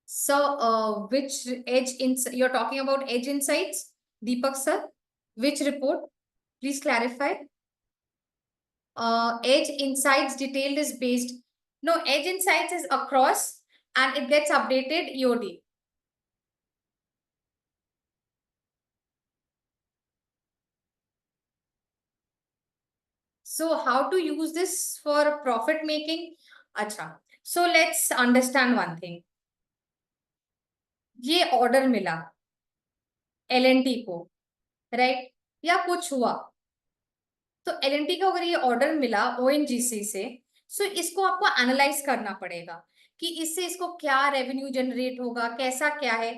So which you're talking about edge insights, Deepak sir? Which report? Please clarify. Edge insights detailed is based. No, edge insights is across and it gets updated EOD. So how to use this for profit making? अच्छा, so let's understand one thing. ये order मिला L&T को, right? या कुछ हुआ, तो L&T को अगर ये ऑर्डर मिला ONGC से, सो इसको आपको एनालाइज करना पड़ेगा कि इससे इसको क्या रेवेन्यू जनरेट होगा, कैसा क्या है।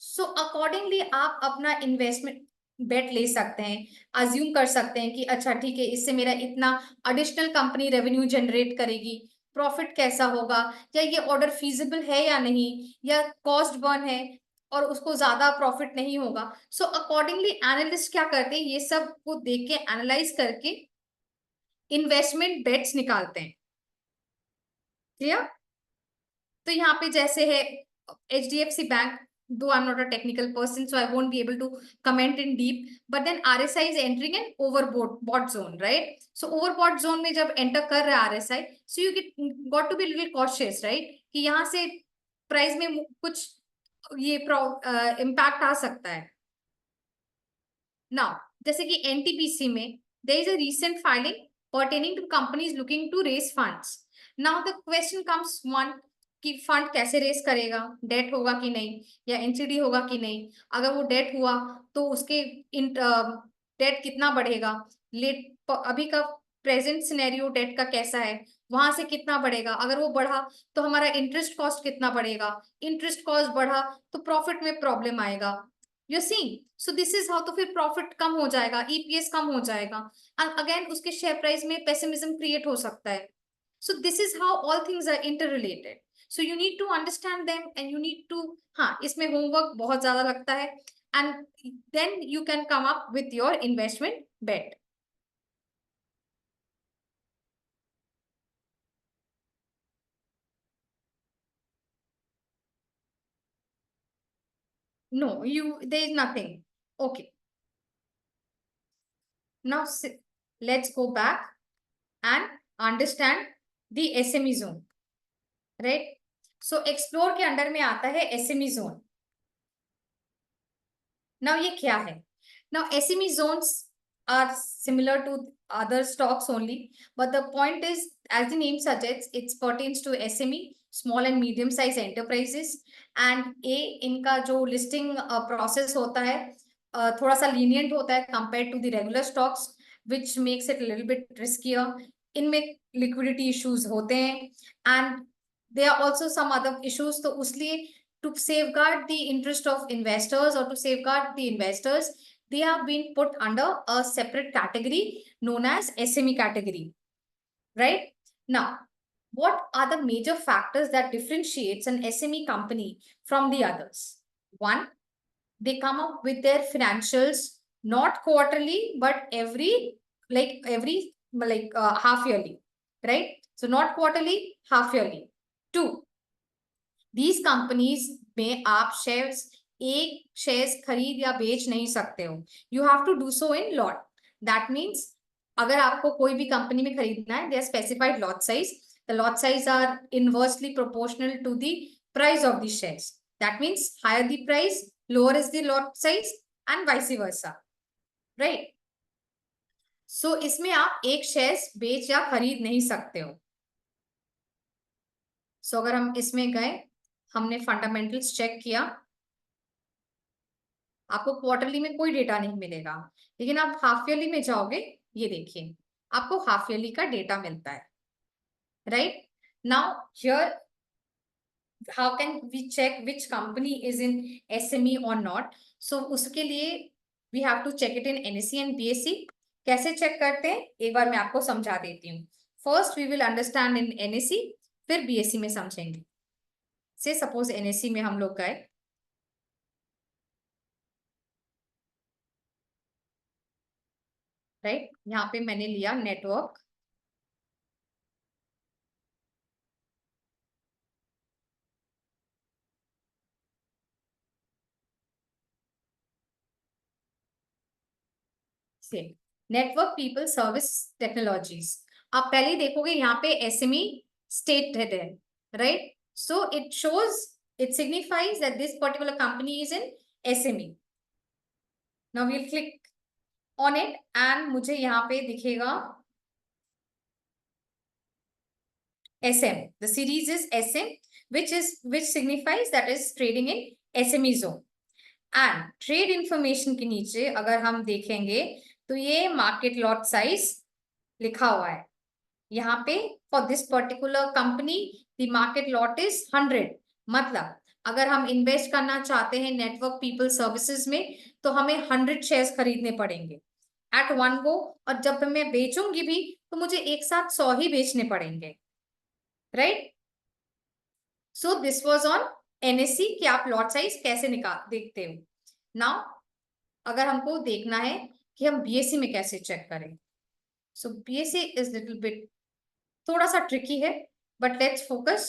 सो अकॉर्डिंगली आप अपना इन्वेस्टमेंट बेट ले सकते हैं, अज्यूम कर सकते हैं कि अच्छा ठीक है, इससे मेरा इतना एडिशनल कंपनी रेवेन्यू जनरेट करेगी, प्रॉफिट कैसा होगा, या ये ऑर्डर फीजिबल है या नहीं, या कॉस्ट बर्न है और उसको ज्यादा प्रॉफिट नहीं होगा। सो अकॉर्डिंगली एनालिस्ट क्या करते हैं, ये सब को देख के एनालाइज करके इन्वेस्टमेंट बेट्स निकालते हैं। क्लियर? तो यहाँ पे जैसे है HDFC bank, though I'm not a technical person, so I won't be able to comment in deep, but then RSI is entering an overbought zone, right? So overbought zone में जब enter कर रहा है RSI, so you got to be a little cautious, right? कि यहाँ से price में कुछ ये इम्पैक्ट आ सकता है। Now, जैसे कि NTPC में there is a recent filing pertaining to companies looking to raise funds. Now the question comes one, कि फंड कैसे रेस करेगा, डेट होगा कि नहीं, या एनसीडी होगा कि नहीं। अगर वो डेट हुआ तो उसके डेट कितना बढ़ेगा, लेट अभी का प्रेजेंट सिनेरियो डेट का कैसा है, वहां से कितना बढ़ेगा। अगर वो बढ़ा तो हमारा इंटरेस्ट कॉस्ट कितना बढ़ेगा, इंटरेस्ट कॉस्ट बढ़ा तो प्रॉफिट में प्रॉब्लम आएगा। You see, so this is how, तो फिर प्रॉफिट कम हो जाएगा, ईपीएस कम हो जाएगा, एंड अगेन उसके शेयर प्राइस में पेसिमिज्म क्रिएट हो सकता है। So this is how all things are interrelated, so you need to understand them and you need to, हाँ इसमें होमवर्क बहुत ज्यादा लगता है, and then you can come up with your investment bet. No, there is nothing. Okay, now let's go back and understand the SME zone, right? So explore के under में आता है SME zone. Now ये क्या है? Now SME zones are similar to other stocks only, but the point is, as the name suggests, it pertains to SME, small and medium size enterprises, and इनका जो listing process होता है थोड़ा सा lenient होता है compared to the regular stocks, which makes it a little bit riskier. इनमें liquidity issues होते हैं, and there are also some other issues, तो उसलिए to safeguard the interest of investors, or to safeguard the investors, they have been put under a separate category known as SME category, right? Now, what are the major factors that differentiates an SME company from the others? One, they come up with their financials not quarterly, but every half yearly, right? So not quarterly, half yearly. Two, these companies में आप shares एक shares खरीद या बेच नहीं सकते हो, you have to do so in lot. That means अगर आपको कोई भी कंपनी में खरीदना है, there specified lot size, the lot size are inversely proportional to the price of the shares. That means higher the price, lower is the lot size, and vice versa, right? So इसमें आप एक shares बेच या खरीद नहीं सकते हो। सो अगर हम इसमें गए, हमने फंडामेंटल्स चेक किया, आपको क्वार्टरली में कोई डेटा नहीं मिलेगा, लेकिन आप हाफ ईयरली में जाओगे, ये देखिए आपको हाफ ईयरली का डेटा मिलता है, right? Now here how can we check which company is in SME और नॉट? सो उसके लिए we have to check it in NSE and BSE। कैसे चेक करते हैं एक बार मैं आपको समझा देती हूँ। First we will understand in NSE, फिर BSE में समझेंगे। से सपोज NSE में हम लोग गए, राइट? यहाँ पे मैंने लिया नेटवर्क, से नेटवर्क पीपल सर्विस टेक्नोलॉजीज। आप पहले देखोगे यहाँ पे SME स्टेटेड है, right? So it shows, it signifies that this particular company is in SME। Now we'll click on it and मुझे यहाँ पे दिखेगा SM, the series is SM, which signifies that is trading in SME zone। And trade information के नीचे अगर हम देखेंगे तो ये मार्केट लॉट साइज लिखा हुआ है, यहाँ पे for this particular company the market lot is 100। मतलब अगर हम इन्वेस्ट करना चाहते हैं नेटवर्क पीपल सर्विसेज में तो हमें 100 शेयर्स खरीदने पड़ेंगे एट वन गो, और जब मैं बेचूंगी भी तो मुझे एक साथ 100 ही बेचने पड़ेंगे, right. So this was on NSC कि आप लॉट साइज कैसे निकाल देखते हो। नाउ अगर हमको देखना है कि हम बीएससी में कैसे चेक करें, सो बीएससी इज लिटिल बिट थोड़ा सा ट्रिकी है, बट लेट्स फोकस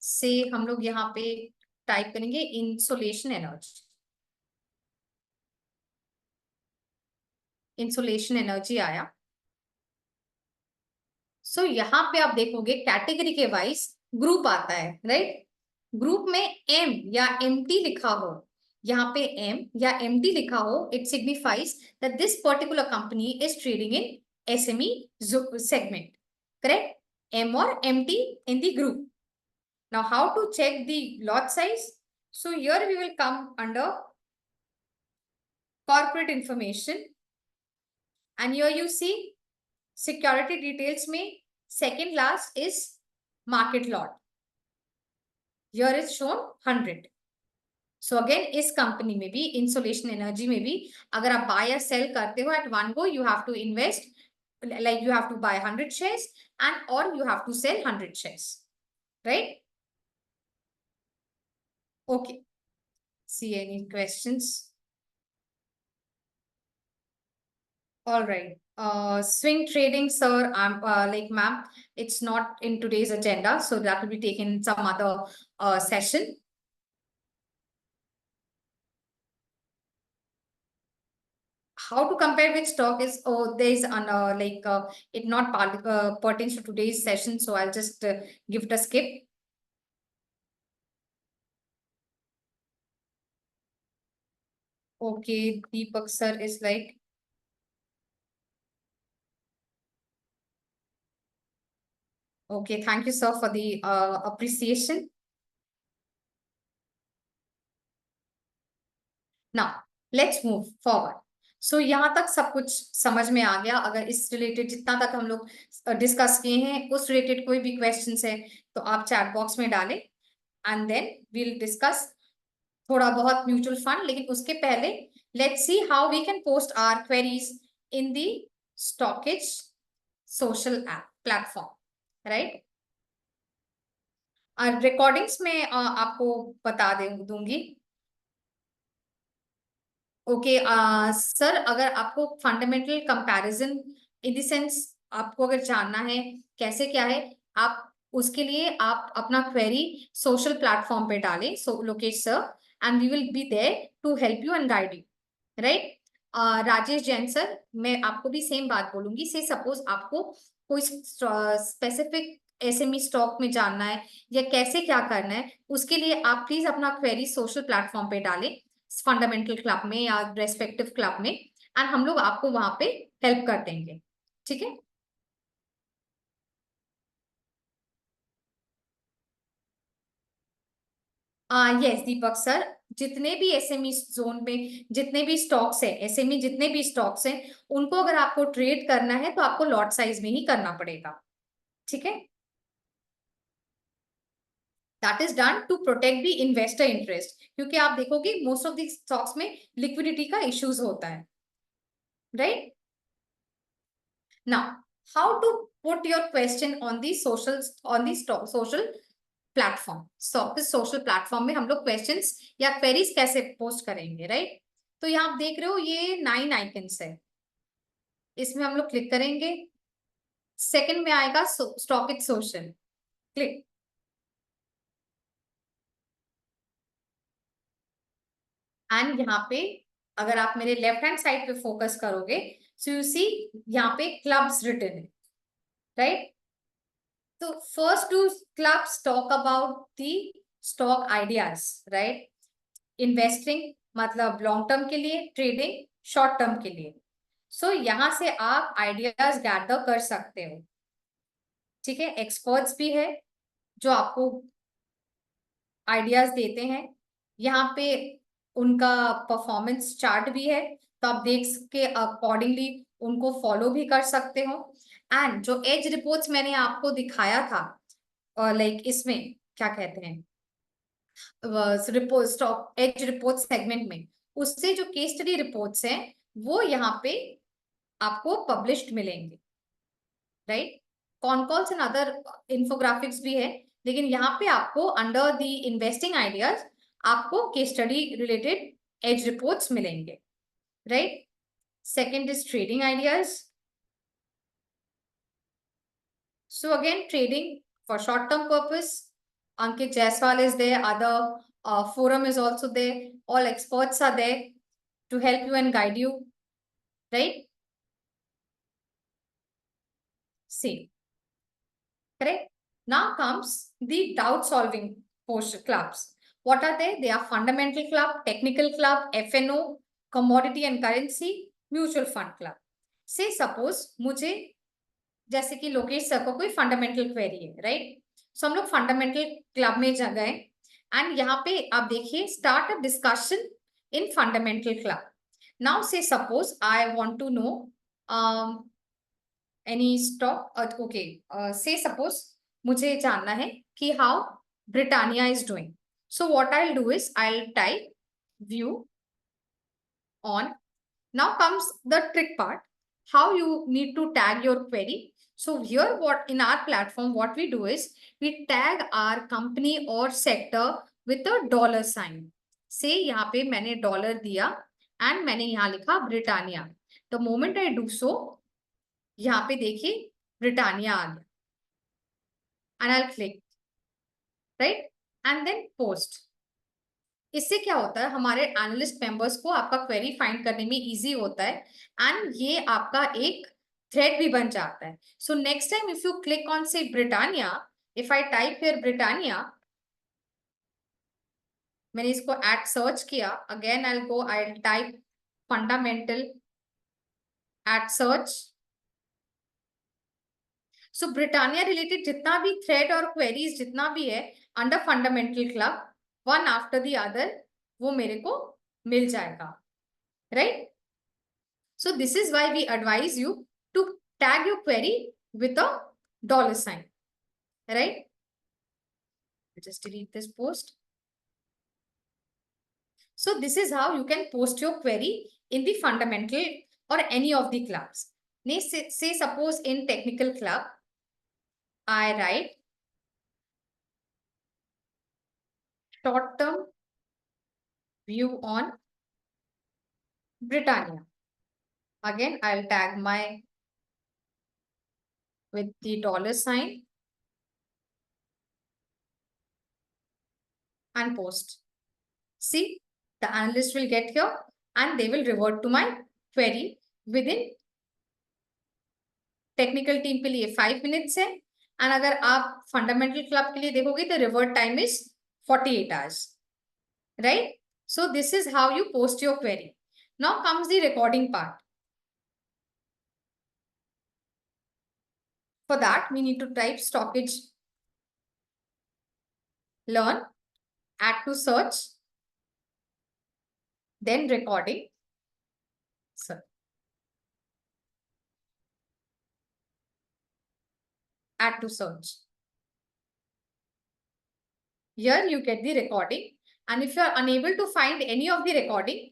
से हम लोग यहाँ पे टाइप करेंगे इंसोलेशन एनर्जी। इंसोलेशन एनर्जी आया। सो यहाँ पे आप देखोगे कैटेगरी के वाइज ग्रुप आता है, राइट। ग्रुप में एम या एमटी लिखा हो, यहाँ पे एम या एमटी लिखा हो, it signifies that this particular company is trading in SME segment, correct? M or MT in the group. Now how to check the lot size? So here we will come under corporate information, and here you see security details में second last is market lot. Here is shown 100. So again इस कंपनी में भी insolation energy में भी अगर आप bye या सेल करते हो at one go, you have to invest like you have to buy 100 shares and or you have to sell 100 shares, right? Okay, see any questions? All right. Swing trading, sir, I'm like, ma'am, it's not in today's agenda, so that will be taken in some other session. How to compare which stock is, oh, there is an it not pertains to today's session, so I'll just give it a skip. Okay, Deepak sir is like, okay, thank you sir for the appreciation. Now let's move forward. सो यहाँ तक सब कुछ समझ में आ गया। अगर इस related जितना तक हम लोग डिस्कस किए हैं उस रिलेटेड कोई भी क्वेश्चंस है तो आप चैट बॉक्स में डालें, एंड देन वील डिस्कस थोड़ा बहुत म्यूचुअल फंड। लेकिन उसके पहले let's see how we can post our queries in the StockEdge social app platform, right. Recordings में आपको बता दूंगी। ओके सर, अगर आपको fundamental comparison in the sense आपको अगर जानना है कैसे क्या है, आप उसके लिए आप अपना क्वेरी सोशल प्लेटफॉर्म पे डालें, so Lokesh sir, and we will be there to help you and guide you, right. Rajesh Jain sir, मैं आपको भी सेम बात बोलूंगी। से सपोज आपको कोई स्पेसिफिक एसएमई स्टॉक में जानना है या कैसे क्या करना है, उसके लिए आप प्लीज अपना क्वेरी सोशल प्लेटफॉर्म पे डालें, फंडामेंटल क्लब में या रेस्पेक्टिव क्लब में, एंड हम लोग आपको वहां पे हेल्प कर देंगे, ठीक है। यस दीपक सर, जितने भी एसएमई जोन में जितने भी स्टॉक्स है, एसएमई जितने भी स्टॉक्स हैं, उनको अगर आपको ट्रेड करना है तो आपको लॉट साइज में ही करना पड़ेगा, ठीक है। That is done to protect the investor interest, क्योंकि आप देखोगे मोस्ट ऑफ द स्टॉक्स में लिक्विडिटी का इश्यूज होता है, right. Now how to put your question on the social social platform. Social platform में हम लोग क्वेश्चंस या क्वेरीज कैसे पोस्ट करेंगे, राइट। तो यहाँ आप देख रहे हो ये 9 आइकन्स है, इसमें हम लोग क्लिक करेंगे। सेकंड में आएगा stock it social, click. And यहाँ पे अगर आप मेरे लेफ्ट हैंड साइड पे फोकस करोगे, सो यू सी यहाँ पे क्लब्स रिटन है, राइट। तो first two clubs talk about the stock ideas, right. Investing मतलब लॉन्ग टर्म के लिए, ट्रेडिंग शॉर्ट टर्म के लिए। सो यहां से आप आइडियाज गैदर कर सकते हो, ठीक है। एक्सपर्ट्स भी है जो आपको आइडियाज देते हैं। यहाँ पे उनका परफॉर्मेंस चार्ट भी है, तो आप देख के अकॉर्डिंगली उनको फॉलो भी कर सकते हो। एंड जो एज रिपोर्ट्स मैंने आपको दिखाया था, लाइक इसमें क्या कहते हैं, report stock as report segment में, उससे जो केस स्टडी रिपोर्ट्स हैं वो यहाँ पे आपको पब्लिश्ड मिलेंगे, right. Concalls and other infographics भी है, लेकिन यहाँ पे आपको अंडर द इन्वेस्टिंग आइडियाज आपको case study related edge reports मिलेंगे, right. Second is trading ideas. So again, trading for short-term purpose. Ankit Jaiswal is there. Other forum is also there. All experts are there to help you and guide you, right? See, correct? Now comes the doubt-solving clubs. What are they? They are fundamental club, technical club, FNO, commodity and currency, mutual fund club. Say suppose मुझे जैसे कि Lokesh sir को कोई fundamental query है, right. सो हम लोग fundamental club में गए एंड यहाँ पे आप देखिए start a discussion in fundamental club. Now say suppose I want to know any stock, okay, say suppose मुझे जानना है कि how Britannia is doing. So what I will do is I will type view on. Now comes the trick part, how you need to tag your query. So here what in our platform what we do is we tag our company or sector with a dollar sign. Say यहाँ पे मैंने dollar दिया and मैंने यहाँ लिखा Britannia. The moment I do so, यहाँ पे देखिए ब्रिटानिया आ गया and I'll click, right, and then post. इससे क्या होता है, हमारे एनालिस्ट मेंबर्स को आपका क्वेरी फाइंड करने में इजी होता है एंड ये आपका एक थ्रेड भी बन जाता है. So next time if you click on say Britannia, if I type here Britannia, मैंने इसको एट सर्च किया, again I go, I type fundamental at search. So Britannia related जितना भी थ्रेड और क्वेरीज जितना भी है under fundamental club, one after the other वो मेरे को मिल जाएगा, right. So this is why we advise you to tag your query with a dollar sign, right? Just delete this post. So this is how you can post your query in the fundamental or any of the clubs. Say suppose in technical club, I write short-term view on Britannia. Again, I'll tag my with the dollar sign and post. See, the analyst will get here and they will revert to my query within technical team के लिए 5 minutes है and अगर आप fundamental club के लिए देखोगे तो revert time is 48 hours, right. So this is how you post your query. Now comes the recording part. For that, we need to type stockage learn, add to search, then recording. So, add to search. Here you get the recording, and if you are unable to find any of the recording,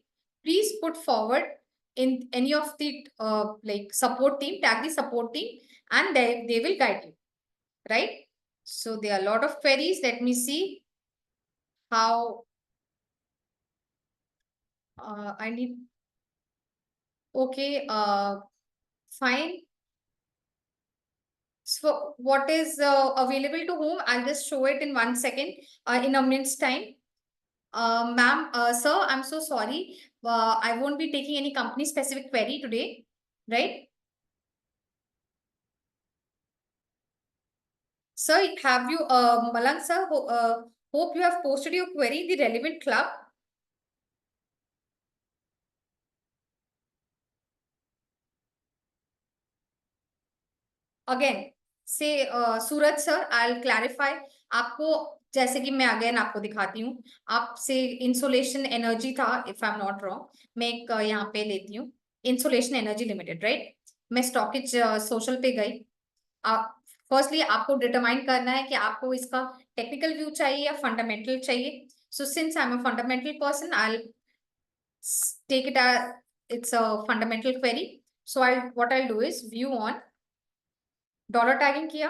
please put forward in any of the like support team, tag the support team, and they will guide you, right. So there are a lot of queries. Let me see how I need. Okay, fine. So what is available to whom? I'll just show it in 1 second, in a minute's time. Ma'am, sir, I'm so sorry. I won't be taking any company specific query today, right? Sir, have you, Malang sir, hope you have posted your query in the relevant club. Again, say Suraj sir, I'll clarify. आपको जैसे कि मैं again आपको दिखाती हूँ, आपसे insulation energy था, if I am not wrong, मैं एक यहाँ पे लेती हूँ इंसुलेशन एनर्जी लिमिटेड, राइट. मैं स्टॉकेज सोशल पे गई। आप फर्स्टली आपको डिटरमाइन करना है कि आपको इसका टेक्निकल व्यू चाहिए या फंडामेंटल चाहिए। So since I am a fundamental person, I take it as it's a fundamental query. So what I'll do is view on, dollar tagging किया,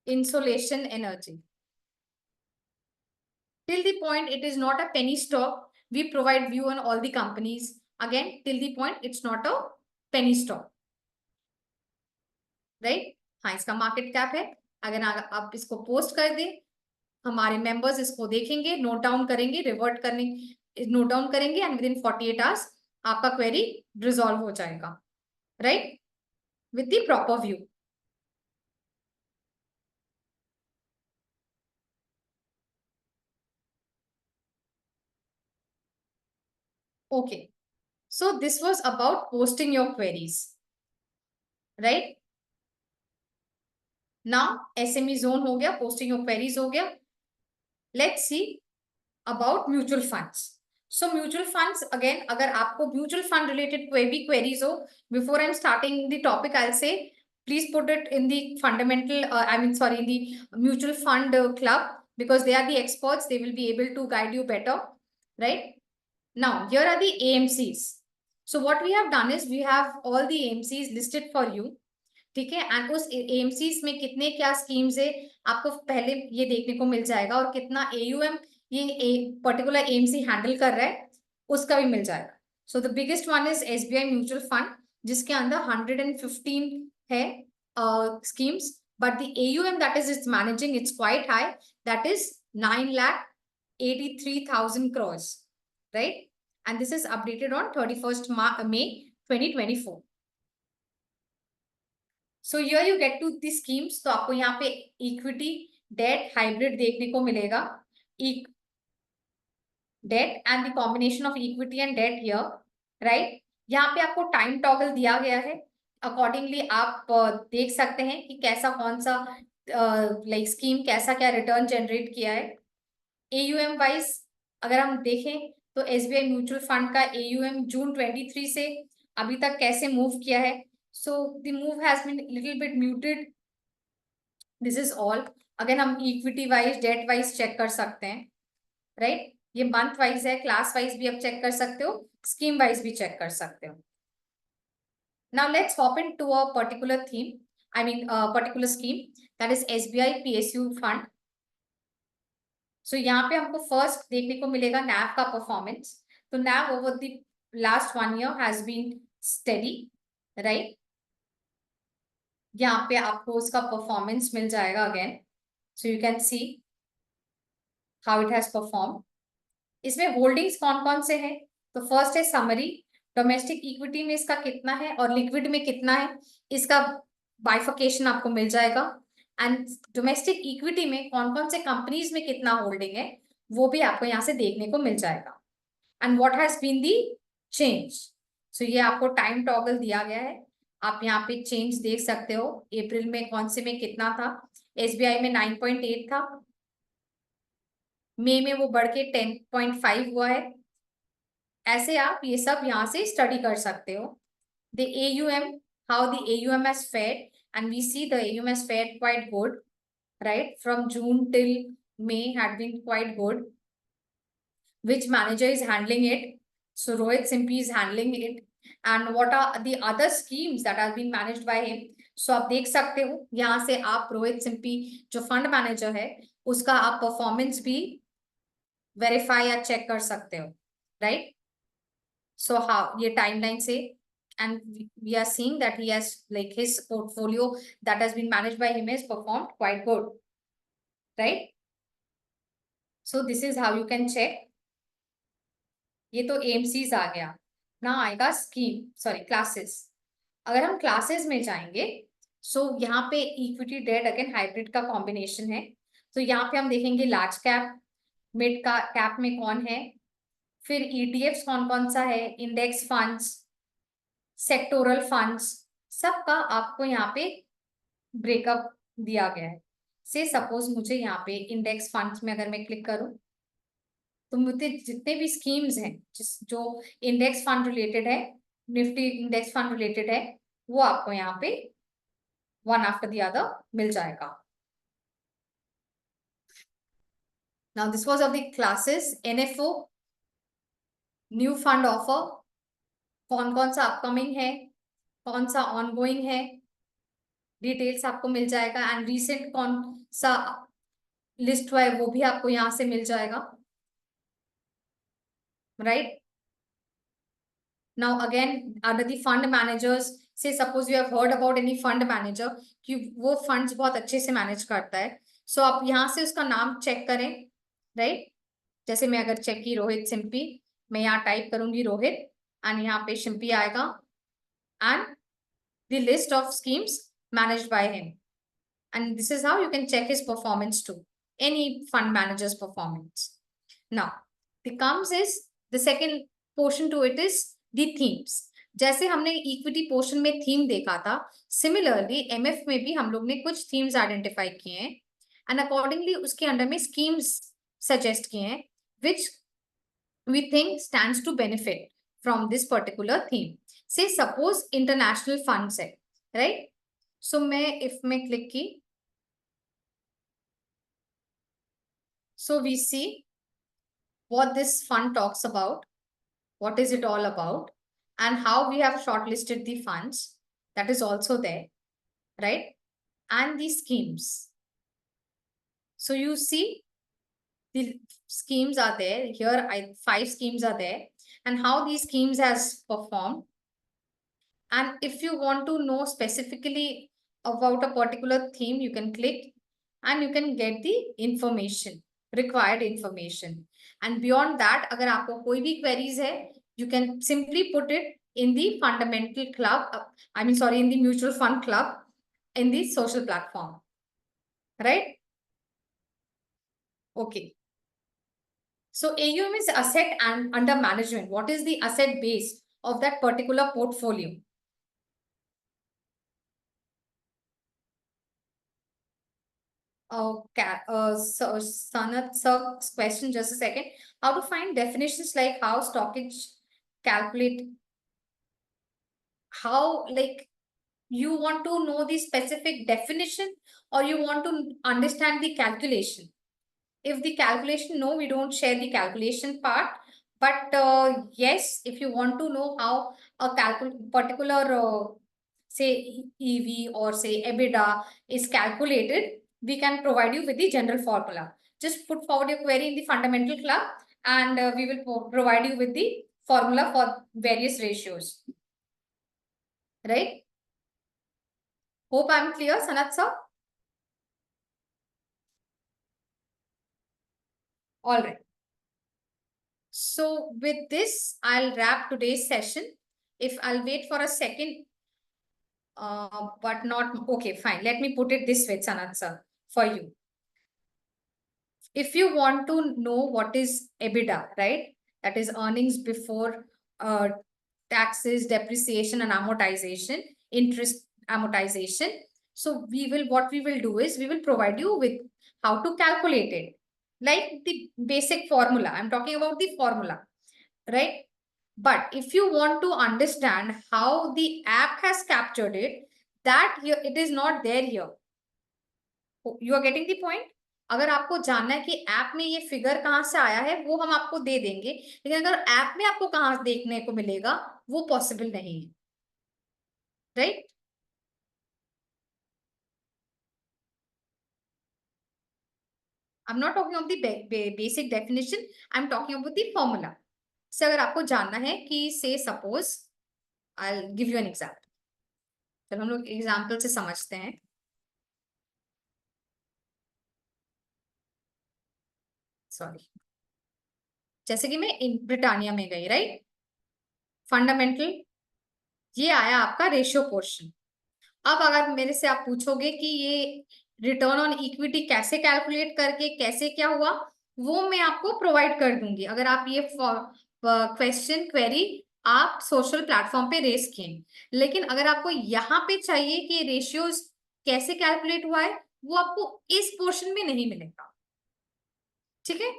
insolation energy. Till the point it is not a penny stock, we provide view on all the companies. Again, till the point it's not a penny stock, right? हाँ, इसका market cap है। अगर आप इसको post कर दें, हमारे members इसको देखेंगे, नोट डाउन करेंगे, रिवर्ट करने नोट डाउन करेंगे एंड विद इन 48 आवर्स आपका क्वेरी रिजॉल्व हो जाएगा, right, with the proper view. Okay, so this was about posting your queries, right? Now SME zone हो गया, posting your queries हो गया. Let's see about mutual funds. So mutual funds, again, अगर आपको mutual fund related कोई भी queries हो, before I'm starting the topic, I'll say please put it in the fundamental, in the mutual fund club, because they are the experts. They will be able to guide you better, right? Now here are the AMCs. So what we have done is we have all the AMCs listed for you. ठीक है, and उस AMCs में कितने क्या schemes है आपको पहले ये देखने को मिल जाएगा, और कितना AUM ये पर्टिकुलर AMC हैंडल कर रहा है उसका भी मिल जाएगा। So the biggest one is SBI mutual fund, जिसके अंदर 115 है schemes, but the AUM that is it's managing it's quite high, that is 9,83,000 crores, right? And this is updated on 31st May 2024. So here you get to the schemes. तो आपको यहाँ पे equity, date, hybrid देखने को मिलेगा। Debt and the combination of equity and debt here, right? यहाँ पे आपको टाइम टॉगल दिया गया है, अकॉर्डिंगली आप देख सकते हैं कि कैसा कौन सा लाइक स्कीम कैसा क्या रिटर्न जनरेट किया है। AUM वाइज अगर हम देखें तो SBI म्यूचुअल फंड का AUM जून 23 से अभी तक कैसे मूव किया है। So the move has been little bit muted. This is all. अगर हम equity wise, debt wise check कर सकते हैं, राइट? ये मंथ वाइज है, क्लास वाइज भी आप चेक कर सकते हो, स्कीम वाइज भी चेक कर सकते हो। Now let's hop into a particular theme, particular scheme, that is SBI PSU fund. So यहाँ पे हमको फर्स्ट देखने को मिलेगा NAV का परफॉर्मेंस। तो NAV over the last 1 year has been steady, right? यहाँ पे आपको उसका परफॉर्मेंस मिल जाएगा again, so you can see how it has perform. इसमें होल्डिंग्स कौन कौन से हैं? तो फर्स्ट है समरी, डोमेस्टिक इक्विटी में इसका कितना है और लिक्विड में कितना है, इसका बाइफिकेशन आपको मिल जाएगा। एंड डोमेस्टिक इक्विटी में कौन कौन से कंपनीज में कितना होल्डिंग है वो भी आपको यहाँ से देखने को मिल जाएगा। And what has been the change, so ये आपको टाइम टॉगल दिया गया है, आप यहाँ पे चेंज देख सकते हो। अप्रैल में कौन से में कितना था, SBI में 9.8 था, मई में वो बढ़ के 10.5 हुआ है। ऐसे आप ये सब यहाँ से स्टडी कर सकते हो। The AUM, how the AUM has fared, and we see the AUM has fared quite good, right? From June till May had been quite good. Which manager is handling it? So Rohit Simpi is handling it. And what are the other schemes that have been managed by him? So आप देख सकते हो यहाँ से, आप रोहित सिंपी जो fund manager है उसका आप परफॉर्मेंस भी वेरीफाई या चेक कर सकते हो, राइट? सो हाँ, ये टाइमलाइन से, and we are seeing that he has, like, his portfolio that has been managed by him has performed quite good, right? So this is how you can check. ये तो AMCs आ गया ना, आएगा scheme, sorry classes. अगर हम classes में जाएंगे, सो यहाँ पे इक्विटी, डेट, अगेन हाइब्रिड का कॉम्बिनेशन है। तो यहाँ पे हम देखेंगे लार्ज कैप, मिड का कैप में कौन है, फिर ETFs कौन कौन सा है, इंडेक्स फंड्स, सेक्टोरल फंड्स, सबका आपको यहाँ पे ब्रेकअप दिया गया है। से सपोज मुझे यहाँ पे इंडेक्स फंड्स में अगर मैं क्लिक करूं तो मुझे जितने भी स्कीम्स हैं जो इंडेक्स फंड रिलेटेड है निफ्टी इंडेक्स फंड रिलेटेड है, वो आपको यहाँ पे वन आफ्टर द अदर मिल जाएगा। Now this was of the classes NFO, new fund offer, कौन कौन सा अपकमिंग है, कौन सा ऑनगोइंग है, डिटेल्स आपको मिल जाएगा, एंड रिसेंट कौन सा लिस्ट हुआ है वो भी आपको यहाँ से मिल जाएगा, right. Now again, under the fund managers, say suppose you have heard about any fund manager कि वो funds बहुत अच्छे से manage करता है, so आप यहाँ से उसका नाम check करें, right? जैसे मैं अगर check की रोहित सिंपी, मैं यहाँ type करूंगी रोहित and यहाँ पे शिम्पी आएगा and the list of schemes managed by him, and this is how you can check his performance too, any fund manager's performance. Now the comes is the second portion to it is the themes. जैसे हमने equity portion में theme देखा था, similarly MF में भी हम लोग ने कुछ थीम्स आइडेंटिफाई किए हैं एंड अकॉर्डिंगली उसके अंडर में स्कीम्स सजेस्ट किए हैं which we think stands to benefit from this particular theme. Say suppose international funds है, राइट। सो मैं इफ में क्लिक की, so we see what this fund talks about, what is it all about, and how we have shortlisted the funds. That is also there, right? And the schemes. So you see the schemes are there. Here, 5 schemes are there, and how these schemes has performed. And if you want to know specifically about a particular theme, you can click and you can get the information, required information. And beyond that, अगर आपको कोई भी queries है, you can simply put it in the fundamental club, in the mutual fund club, in the social platform, right? Okay. So AUM is asset and under management. What is the asset base of that particular portfolio? Okay, so Sanat sir's question, just a second. How to find definitions like how stockage calculate, how like you want to know the specific definition or you want to understand the calculation? If the calculation, no, we don't share the calculation part. But yes, if you want to know how a particular, say EV or say EBITDA is calculated, we can provide you with the general formula. Just put forward your query in the fundamental club and we will provide you with the formula for various ratios. Right? Hope I'm clear, Sanat sir. All right. So with this, I'll wrap today's session. If I'll wait for a second, but not, okay, fine. Let me put it this way, Sanat sir, for you. If you want to know what is EBITDA, right? That is earnings before taxes, depreciation and amortization, interest amortization. So what we will do is we will provide you with how to calculate it. Like the basic formula. I'm talking about the formula, right? But if you want to understand how the app has captured it, that here it is not there here. You are getting the point? अगर आपको जानना है कि app में ये figure कहाँ से आया है, वो हम आपको दे देंगे, लेकिन अगर ऐप में आपको कहाँ देखने को मिलेगा, वो पॉसिबल नहीं है, right? I'm not talking of the basic definition, I'm talking about the formula. से अगर आपको जानना है कि से suppose I'll give you an example. चलो हम लोग एग्जाम्पल से समझते हैं. सॉरी, जैसे कि मैं ब्रिटानिया में गई, राइट? फंडामेंटल, ये आया आपका रेशियो पोर्शन. अब अगर मेरे से आप पूछोगे कि ये रिटर्न ऑन इक्विटी कैसे कैलकुलेट करके कैसे क्या हुआ, वो मैं आपको प्रोवाइड कर दूंगी अगर आप ये क्वेश्चन क्वेरी आप सोशल प्लेटफॉर्म पे रेस किए. लेकिन अगर आपको यहाँ पे चाहिए कि रेशियोज कैसे कैलकुलेट हुआ है, वो आपको इस पोर्शन में नहीं मिलेगा. ठीक है,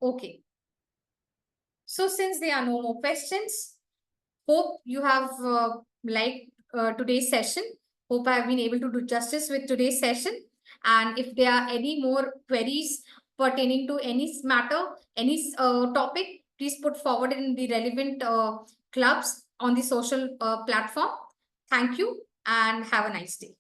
okay. So since there are no more questions, hope you have liked today's session. Hope I have been able to do justice with today's session. And if there are any more queries pertaining to any matter, any topic, please put forward in the relevant clubs on the social platform. Thank you and have a nice day.